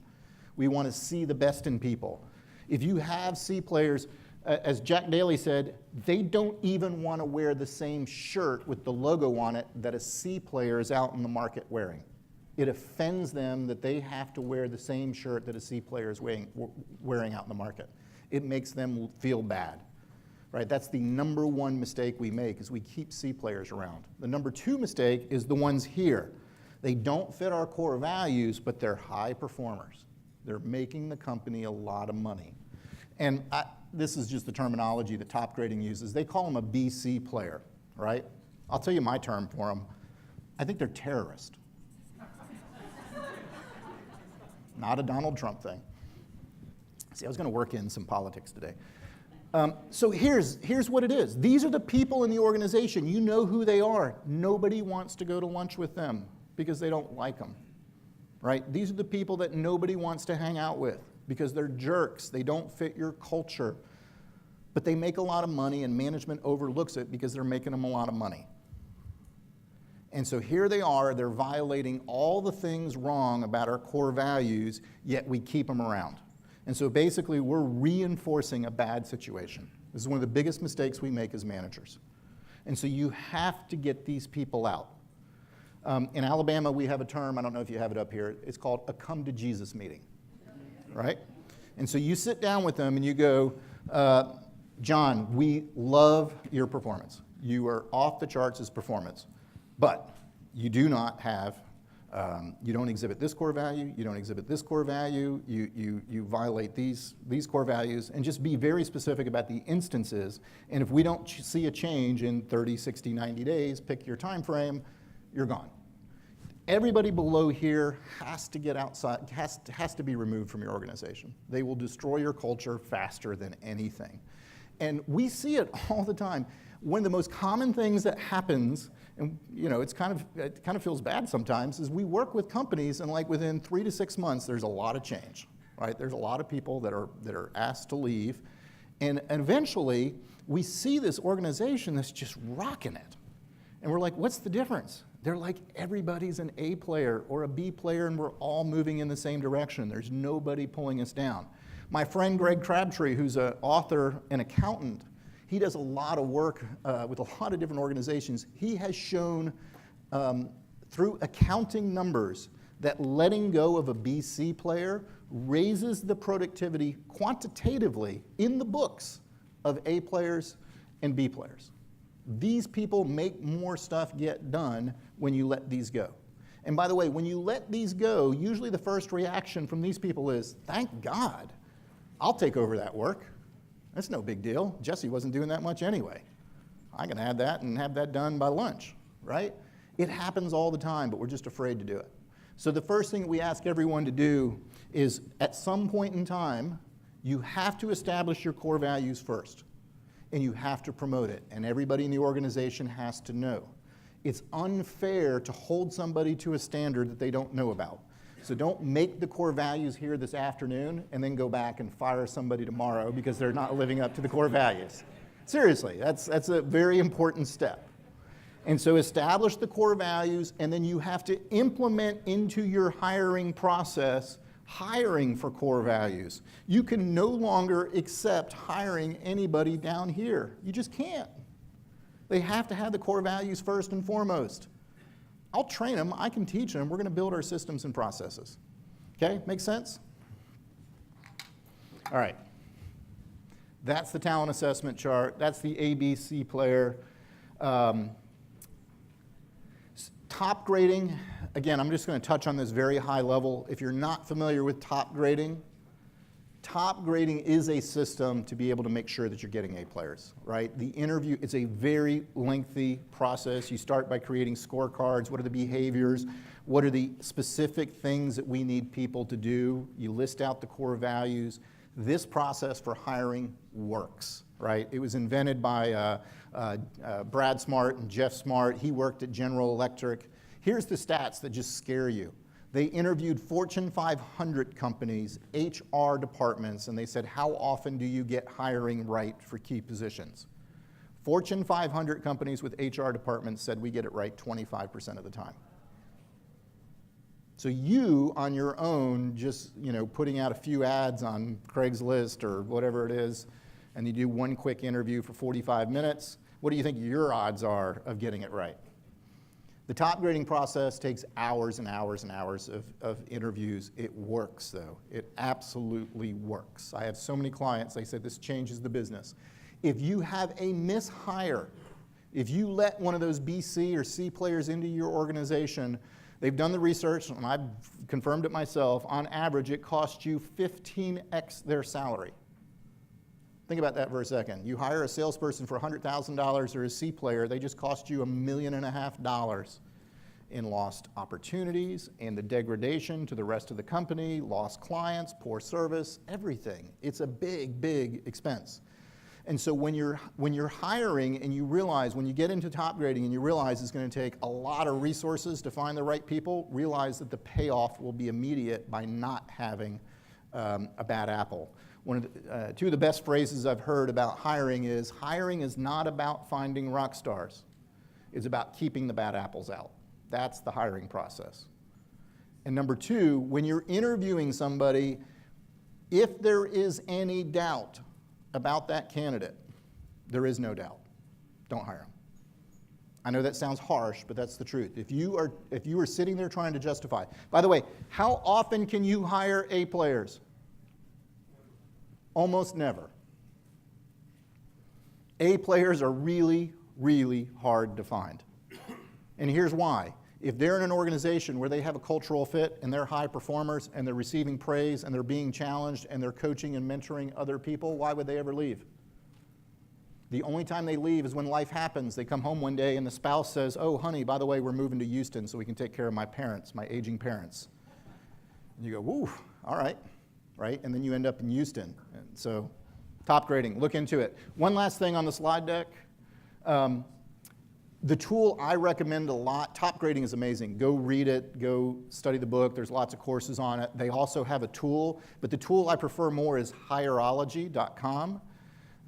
We want to see the best in people. If you have C players, as Jack Daly said, they don't even want to wear the same shirt with the logo on it that a C player is out in the market wearing. It offends them that they have to wear the same shirt that a C player is wearing out in the market. It makes them feel bad, right? That's the number one mistake we make is we keep C players around. The number two mistake is the ones here. They don't fit our core values, but they're high performers. They're making the company a lot of money. And this is just the terminology that Top Grading uses. They call them a BC player, right? I'll tell you my term for them. I think they're terrorists. Not a Donald Trump thing. See, I was going to work in some politics today. So here's what it is. These are the people in the organization. You know who they are. Nobody wants to go to lunch with them because they don't like them, right? These are the people that nobody wants to hang out with because they're jerks. They don't fit your culture. But they make a lot of money, and management overlooks it because they're making them a lot of money. And so here they are, they're violating all the things wrong about our core values, yet we keep them around. And so basically, we're reinforcing a bad situation. This is one of the biggest mistakes we make as managers. And so you have to get these people out. In Alabama, we have a term, I don't know if you have it up here, it's called a come to Jesus meeting, right? And so you sit down with them and you go, John, we love your performance. You are off the charts as performance, but you do not have, you don't exhibit this core value, you don't exhibit this core value, you violate these core values, and just be very specific about the instances. And if we don't see a change in 30, 60, 90 days, pick your time frame, you're gone. Everybody below here has to get outside, has to be removed from your organization. They will destroy your culture faster than anything. And we see it all the time. One of the most common things that happens, and it kind of feels bad sometimes, is we work with companies and like within 3 to 6 months, there's a lot of change, right? There's a lot of people that are asked to leave. And eventually, we see this organization that's just rocking it. And we're like, what's the difference? They're like, everybody's an A player or a B player, and we're all moving in the same direction. There's nobody pulling us down. My friend Greg Crabtree, who's an author and accountant, he does a lot of work with a lot of different organizations. He has shown through accounting numbers that letting go of a BC player raises the productivity quantitatively in the books of A players and B players. These people make more stuff get done when you let these go. And by the way, when you let these go, usually the first reaction from these people is, thank God, I'll take over that work. That's no big deal. Jesse wasn't doing that much anyway. I can add that and have that done by lunch, right? It happens all the time, but we're just afraid to do it. So the first thing we ask everyone to do is, at some point in time, you have to establish your core values first, and you have to promote it, and everybody in the organization has to know. It's unfair to hold somebody to a standard that they don't know about. So don't make the core values here this afternoon and then go back and fire somebody tomorrow because they're not living up to the core values. Seriously, that's a very important step. And so establish the core values, and then you have to implement into your hiring process hiring for core values. You can no longer accept hiring anybody down here. You just can't. They have to have the core values first and foremost. I'll train them, I can teach them, we're going to build our systems and processes. Okay, make sense? All right. That's the talent assessment chart. That's the ABC player. Top grading, again, I'm just going to touch on this very high level. If you're not familiar with top grading is a system to be able to make sure that you're getting A players, right? The interview is a very lengthy process. You start by creating scorecards. What are the behaviors? What are the specific things that we need people to do? You list out the core values. This process for hiring works, right? It was invented by Brad Smart and Jeff Smart. He worked at General Electric. Here's the stats that just scare you. They interviewed Fortune 500 companies, HR departments, and they said, how often do you get hiring right for key positions? Fortune 500 companies with HR departments said we get it right 25% of the time. So you, on your own, just putting out a few ads on Craigslist or whatever it is, and you do one quick interview for 45 minutes, what do you think your odds are of getting it right? The top grading process takes hours and hours and hours of interviews. It works, though. It absolutely works. I have so many clients, they said this changes the business. If you have a mishire, if you let one of those B, C, or C players into your organization, they've done the research, and I've confirmed it myself, on average it costs you 15x their salary. Think about that for a second. You hire a salesperson for $100,000 or a C player, they just cost you $1.5 million in lost opportunities and the degradation to the rest of the company, lost clients, poor service, everything. It's a big, big expense. And so when you're hiring and you realize, when you get into top grading and you realize it's going to take a lot of resources to find the right people, realize that the payoff will be immediate by not having a bad apple. Two of the best phrases I've heard about hiring is not about finding rock stars. It's about keeping the bad apples out. That's the hiring process. And number two, when you're interviewing somebody, if there is any doubt about that candidate, there is no doubt. Don't hire them. I know that sounds harsh, but that's the truth. If you are sitting there trying to justify. By the way, how often can you hire A players? Almost never. A players are really, really hard to find. And here's why. If they're in an organization where they have a cultural fit and they're high performers and they're receiving praise and they're being challenged and they're coaching and mentoring other people, why would they ever leave? The only time they leave is when life happens. They come home one day and the spouse says, oh, honey, by the way, we're moving to Houston so we can take care of my parents, my aging parents. And you go, woo, all right, right? And then you end up in Houston. And so top grading, look into it. One last thing on the slide deck. The tool I recommend a lot, top grading is amazing. Go read it, go study the book. There's lots of courses on it. They also have a tool, but the tool I prefer more is Hireology.com.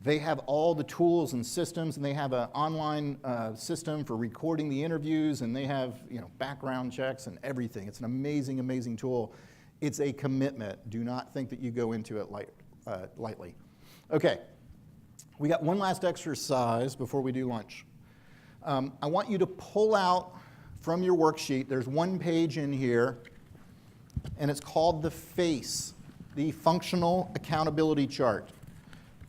They have all the tools and systems, and they have an online system for recording the interviews, and they have background checks and everything. It's an amazing, amazing tool. It's a commitment. Do not think that you go into it lightly. Okay, we got one last exercise before we do lunch. I want you to pull out from your worksheet, there's one page in here, and it's called the FACE, the Functional Accountability Chart.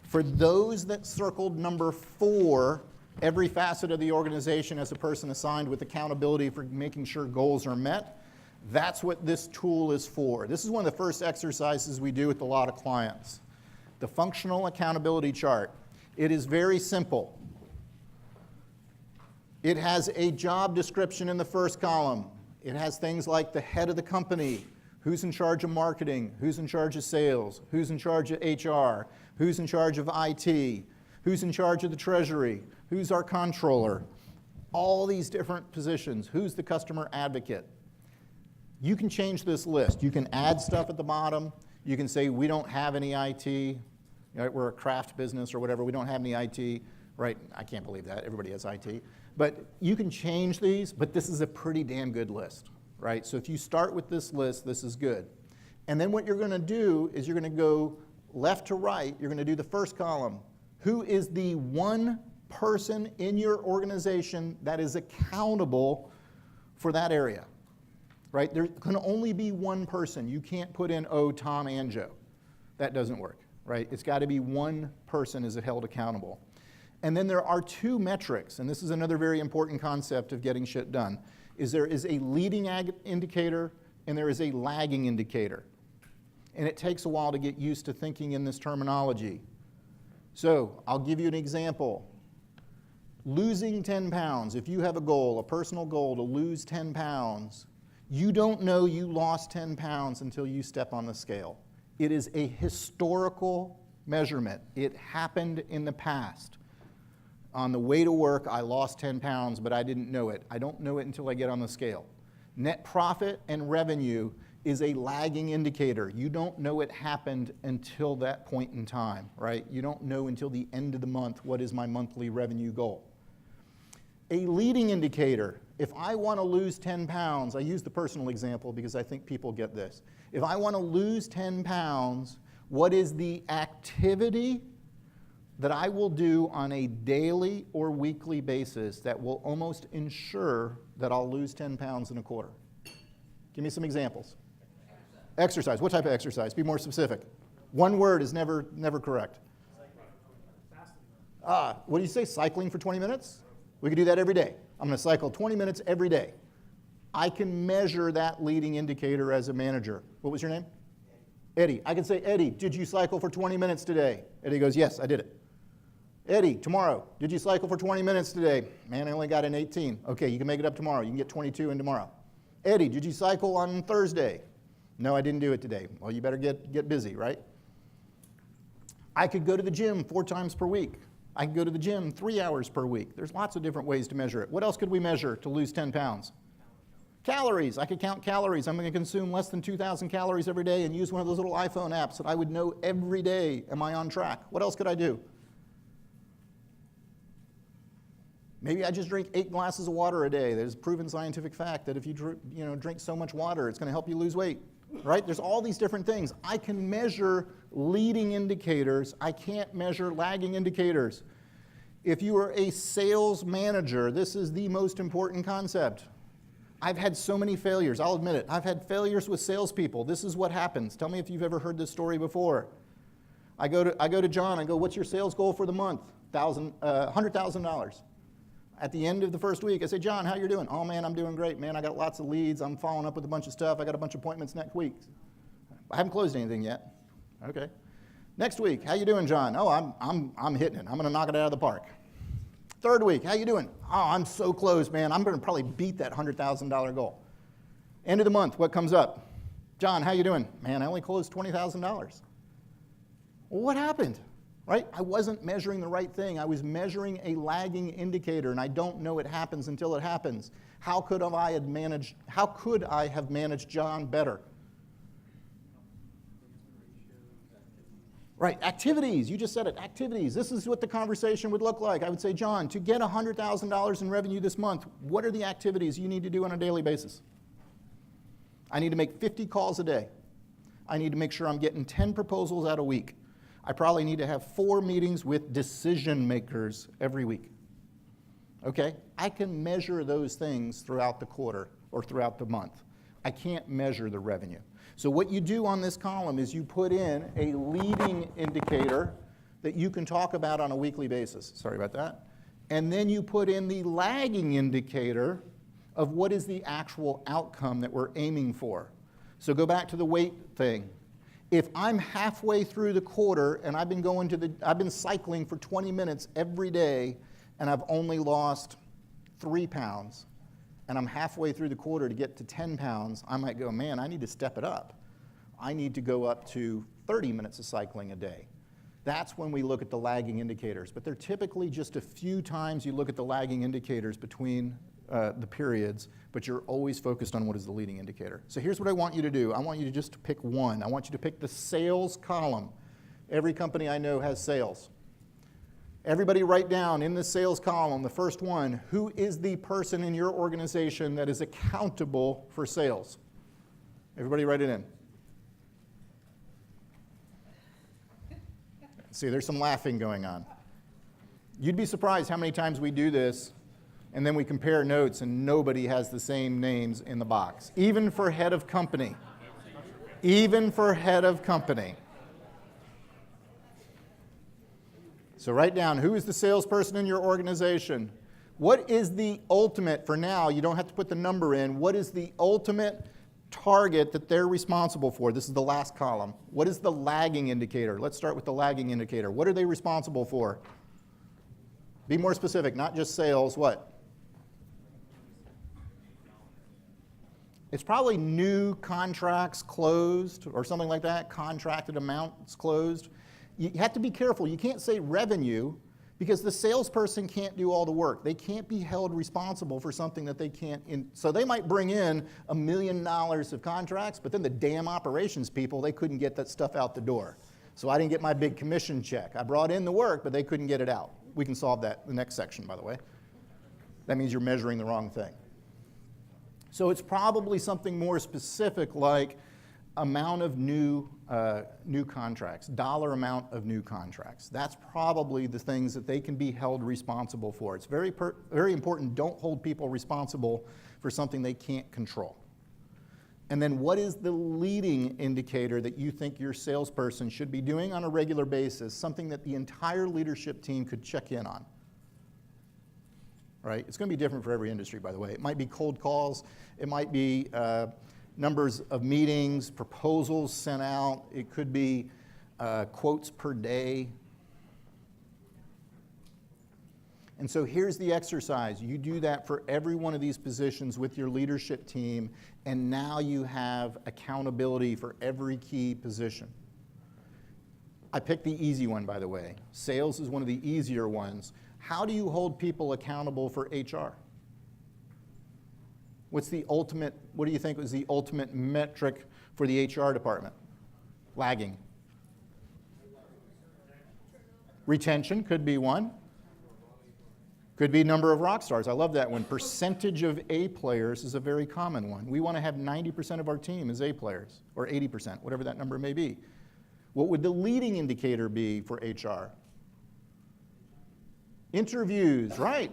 For those that circled number 4, every facet of the organization has a person assigned with accountability for making sure goals are met. That's what this tool is for. This is one of the first exercises we do with a lot of clients. The Functional Accountability Chart. It is very simple. It has a job description in the first column. It has things like the head of the company, who's in charge of marketing, who's in charge of sales, who's in charge of HR, who's in charge of IT, who's in charge of the treasury, who's our controller, all these different positions, who's the customer advocate. You can change this list. You can add stuff at the bottom. You can say, we don't have any IT. Right? We're a craft business or whatever. We don't have any IT. Right? I can't believe that. Everybody has IT. But you can change these, but this is a pretty damn good list, right? So if you start with this list, this is good. And then what you're going to do is you're going to go left to right. You're going to do the first column. Who is the one person in your organization that is accountable for that area, right? There can only be one person. You can't put in, oh, Tom and Joe. That doesn't work, right? It's got to be one person is held accountable. And then there are 2 metrics, and this is another very important concept of getting shit done, is there is a leading indicator and there is a lagging indicator. And it takes a while to get used to thinking in this terminology. So I'll give you an example. Losing 10 pounds, if you have a goal, a personal goal to lose 10 pounds, you don't know you lost 10 pounds until you step on the scale. It is a historical measurement. It happened in the past. On the way to work, I lost 10 pounds, but I didn't know it. I don't know it until I get on the scale. Net profit and revenue is a lagging indicator. You don't know it happened until that point in time, right? You don't know until the end of the month what is my monthly revenue goal. A leading indicator, if I want to lose 10 pounds, I use the personal example because I think people get this. If I want to lose 10 pounds, what is the activity that I will do on a daily or weekly basis that will almost ensure that I'll lose 10 pounds in a quarter? Give me some examples. Exercise. What type of exercise? Be more specific. One word is never correct. What do you say? Cycling for 20 minutes? We could do that every day. I'm going to cycle 20 minutes every day. I can measure that leading indicator as a manager. What was your name? Eddie. I can say, Eddie, did you cycle for 20 minutes today? Eddie goes, yes, I did it. Eddie, tomorrow, did you cycle for 20 minutes today? Man, I only got an 18. Okay, you can make it up tomorrow. You can get 22 in tomorrow. Eddie, did you cycle on Thursday? No, I didn't do it today. Well, you better get busy, right? I could go to the gym 4 times per week. I could go to the gym 3 hours per week. There's lots of different ways to measure it. What else could we measure to lose 10 pounds? Calories. I could count calories. I'm going to consume less than 2,000 calories every day and use one of those little iPhone apps that I would know every day, am I on track? What else could I do? Maybe I just drink 8 glasses of water a day. There's proven scientific fact that if you drink so much water, it's going to help you lose weight, right? There's all these different things. I can measure leading indicators. I can't measure lagging indicators. If you are a sales manager, this is the most important concept. I've had so many failures. I'll admit it. I've had failures with salespeople. This is what happens. Tell me if you've ever heard this story before. I go to John. I go, what's your sales goal for the month? $100,000. At the end of the first week, I say, John, how you doing? Oh, man, I'm doing great, man. I got lots of leads. I'm following up with a bunch of stuff. I got a bunch of appointments next week. I haven't closed anything yet. Okay. Next week, how you doing, John? Oh, I'm hitting it. I'm going to knock it out of the park. Third week, how you doing? Oh, I'm so close, man. I'm going to probably beat that $100,000 goal. End of the month, what comes up? John, how you doing? Man, I only closed $20,000. Well, what happened? Right? I wasn't measuring the right thing. I was measuring a lagging indicator, and I don't know it happens until it happens. How could I have managed John better? Right, activities, you just said it, activities. This is what the conversation would look like. I would say, John, to get $100,000 in revenue this month, what are the activities you need to do on a daily basis? I need to make 50 calls a day. I need to make sure I'm getting 10 proposals out a week. I probably need to have 4 meetings with decision makers every week. Okay? I can measure those things throughout the quarter or throughout the month. I can't measure the revenue. So what you do on this column is you put in a leading indicator that you can talk about on a weekly basis. Sorry about that. And then you put in the lagging indicator of what is the actual outcome that we're aiming for. So go back to the weight thing. If I'm halfway through the quarter and I've been cycling for 20 minutes every day and I've only lost 3 pounds, and I'm halfway through the quarter to get to 10 pounds, I might go, man, I need to step it up. I need to go up to 30 minutes of cycling a day. That's when we look at the lagging indicators. But they're typically just a few times you look at the lagging indicators between the periods, but you're always focused on what is the leading indicator. So here's what I want you to do. I want you to just pick one. I want you to pick the sales column. Every company I know has sales. Everybody write down in the sales column, the first one, who is the person in your organization that is accountable for sales? Everybody write it in. See, there's some laughing going on. You'd be surprised how many times we do this, and then we compare notes, and nobody has the same names in the box, even for head of company. Even for head of company. So write down, who is the salesperson in your organization? What is the ultimate, for now, you don't have to put the number in, what is the ultimate target that they're responsible for? This is the last column. What is the lagging indicator? Let's start with the lagging indicator. What are they responsible for? Be more specific, not just sales, what? It's probably new contracts closed or something like that, contracted amounts closed. You have to be careful. You can't say revenue because the salesperson can't do all the work. They can't be held responsible for something that they can't. So they might bring in $1 million of contracts, but then the damn operations people, they couldn't get that stuff out the door. So I didn't get my big commission check. I brought in the work, but they couldn't get it out. We can solve that in the next section, by the way. That means you're measuring the wrong thing. So it's probably something more specific like amount of new contracts, dollar amount of new contracts. That's probably the things that they can be held responsible for. It's very important, don't hold people responsible for something they can't control. And then what is the leading indicator that you think your salesperson should be doing on a regular basis, something that the entire leadership team could check in on? Right? It's going to be different for every industry, by the way. It might be cold calls. It might be numbers of meetings, proposals sent out. It could be quotes per day. And so here's the exercise. You do that for every one of these positions with your leadership team, and now you have accountability for every key position. I picked the easy one, by the way. Sales is one of the easier ones. How do you hold people accountable for HR? What do you think was the ultimate metric for the HR department? Lagging. Retention could be one. Could be number of rock stars. I love that one. Percentage of A players is a very common one. We want to have 90% of our team as A players, or 80%, whatever that number may be. What would the leading indicator be for HR? Interviews, right.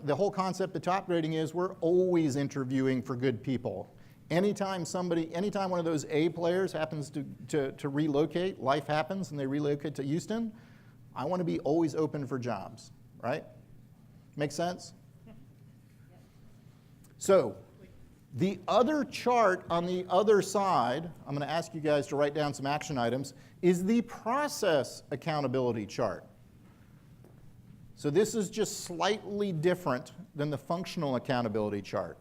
The whole concept of top grading is we're always interviewing for good people. Anytime one of those A players happens to relocate, life happens and they relocate to Houston, I want to be always open for jobs, right? Make sense? So, the other chart on the other side, I'm going to ask you guys to write down some action items, is the process accountability chart. So this is just slightly different than the functional accountability chart.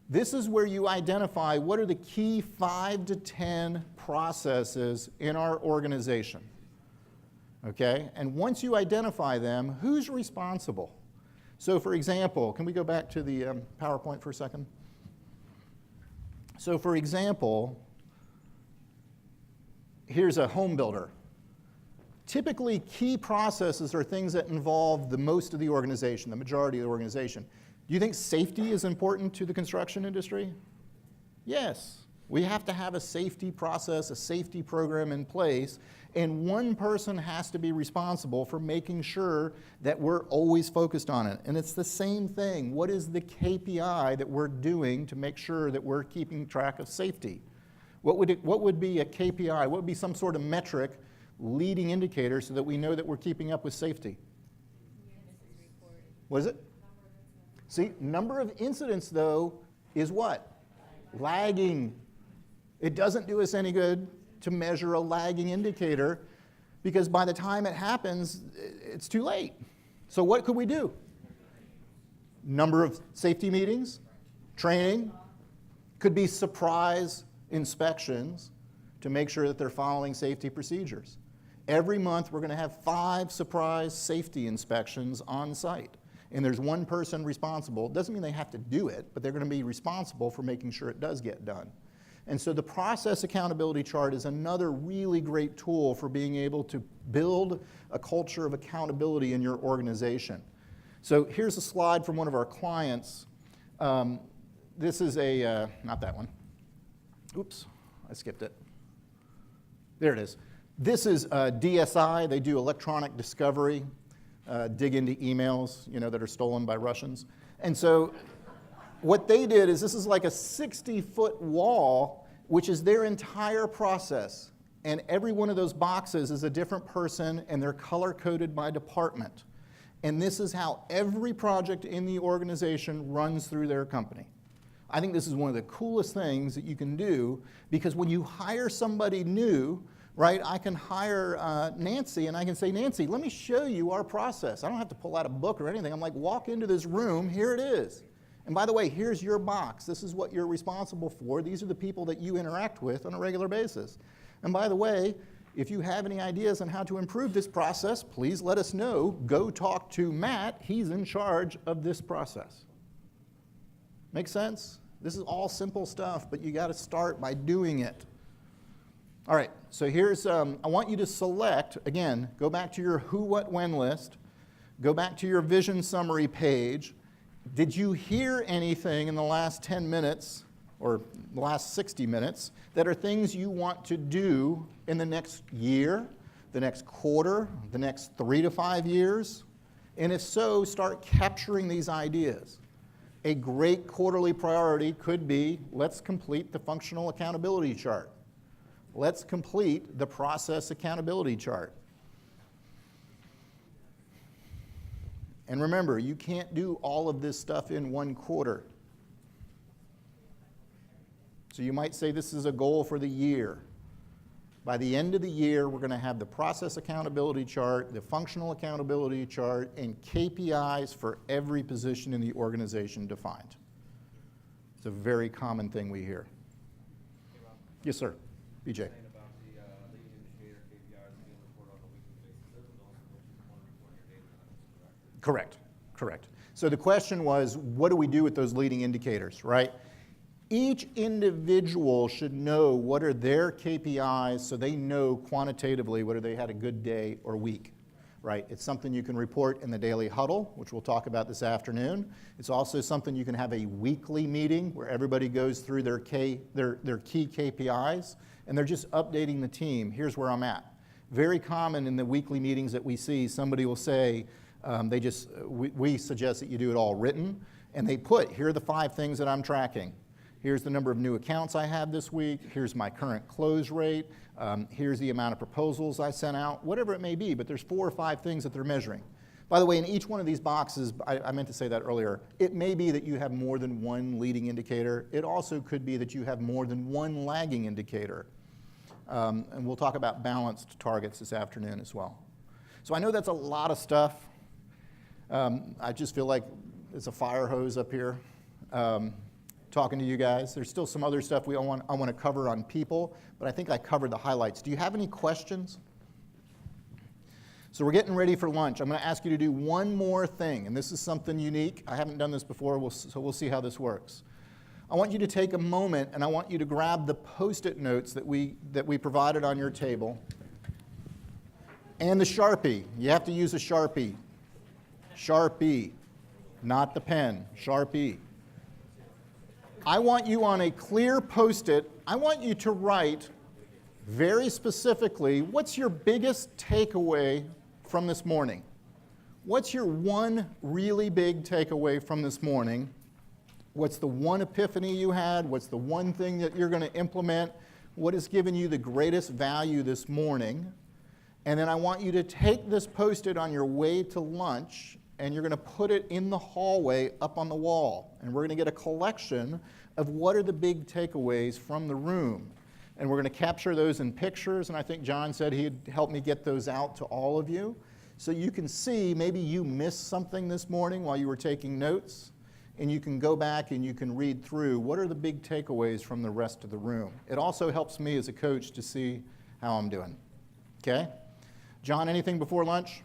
This is where you identify what are the key 5 to 10 processes in our organization. Okay? And once you identify them, who's responsible? So for example, can we go back to the PowerPoint for a second? So for example, here's a home builder. Typically, key processes are things that involve the most of the organization, the majority of the organization. Do you think safety is important to the construction industry? Yes. We have to have a safety process, a safety program in place, and one person has to be responsible for making sure that we're always focused on it. And it's the same thing. What is the KPI that we're doing to make sure that we're keeping track of safety? What would be a KPI? What would be some sort of metric, leading indicator, so that we know that we're keeping up with safety? What is it? See, number of incidents, though, is what? Lagging. It doesn't do us any good to measure a lagging indicator because by the time it happens, it's too late. So what could we do? Number of safety meetings, training, could be surprise inspections to make sure that they're following safety procedures. Every month we're going to have 5 surprise safety inspections on site. And there's one person responsible. Doesn't mean they have to do it, but they're going to be responsible for making sure it does get done. And so the process accountability chart is another really great tool for being able to build a culture of accountability in your organization. So here's a slide from one of our clients. This is not that one. Oops, I skipped it. There it is. This is DSI. They do electronic discovery, dig into emails, that are stolen by Russians. And so what they did is this is like a 60-foot wall, which is their entire process. And every one of those boxes is a different person, and they're color-coded by department. And this is how every project in the organization runs through their company. I think this is one of the coolest things that you can do, because when you hire somebody new, right, I can hire Nancy, and I can say, Nancy, let me show you our process. I don't have to pull out a book or anything. I'm like, walk into this room, here it is. And by the way, here's your box. This is what you're responsible for. These are the people that you interact with on a regular basis. And by the way, if you have any ideas on how to improve this process, please let us know. Go talk to Matt. He's in charge of this process. Make sense? This is all simple stuff, but you got to start by doing it. All right, so here's, I want you to select, again, go back to your who, what, when list. Go back to your vision summary page. Did you hear anything in the last 10 minutes or the last 60 minutes that are things you want to do in the next year, the next quarter, the next 3 to 5 years? And if so, start capturing these ideas. A great quarterly priority could be, let's complete the functional accountability chart. Let's complete the process accountability chart. And remember, you can't do all of this stuff in one quarter. So you might say this is a goal for the year. By the end of the year, we're going to have the process accountability chart, the functional accountability chart, and KPIs for every position in the organization defined. It's a very common thing we hear. Hey, Rob. Yes, sir. BJ. Saying about the leading indicator KPIs being reported on a weekly basis, those are also what you want to report your data on, correct? Correct. So the question was, what do we do with those leading indicators, right? Each individual should know what are their KPIs so they know quantitatively whether they had a good day or week. right? It's something you can report in the daily huddle, which we'll talk about this afternoon. It's also something you can have a weekly meeting where everybody goes through their key KPIs, and they're just updating the team. Here's where I'm at. Very common in the weekly meetings that we see, somebody will say, we suggest that you do it all written, and they put, here are the 5 things that I'm tracking. Here's the number of new accounts I have this week. Here's my current close rate. Here's the amount of proposals I sent out, whatever it may be, but there's 4 or 5 things that they're measuring. By the way, in each one of these boxes, I meant to say that earlier, it may be that you have more than one leading indicator. It also could be that you have more than one lagging indicator. And we'll talk about balanced targets this afternoon as well. So I know that's a lot of stuff. I just feel like it's a fire hose up here. Talking to you guys. There's still some other stuff I want to cover on people, but I think I covered the highlights. Do you have any questions? So we're getting ready for lunch. I'm going to ask you to do one more thing, and this is something unique. I haven't done this before, so we'll see how this works. I want you to take a moment, and I want you to grab the Post-it notes that we provided on your table, and the Sharpie. You have to use a Sharpie. Sharpie, not the pen. Sharpie. I want you on a clear Post-it, I want you to write very specifically, what's your biggest takeaway from this morning? What's your one really big takeaway from this morning? What's the one epiphany you had? What's the one thing that you're going to implement? What has given you the greatest value this morning? And then I want you to take this Post-it on your way to lunch, and you're going to put it in the hallway up on the wall. And we're going to get a collection of what are the big takeaways from the room. And we're going to capture those in pictures, and I think John said he'd help me get those out to all of you. So you can see maybe you missed something this morning while you were taking notes, and you can go back and you can read through what are the big takeaways from the rest of the room. It also helps me as a coach to see how I'm doing. Okay? John, anything before lunch?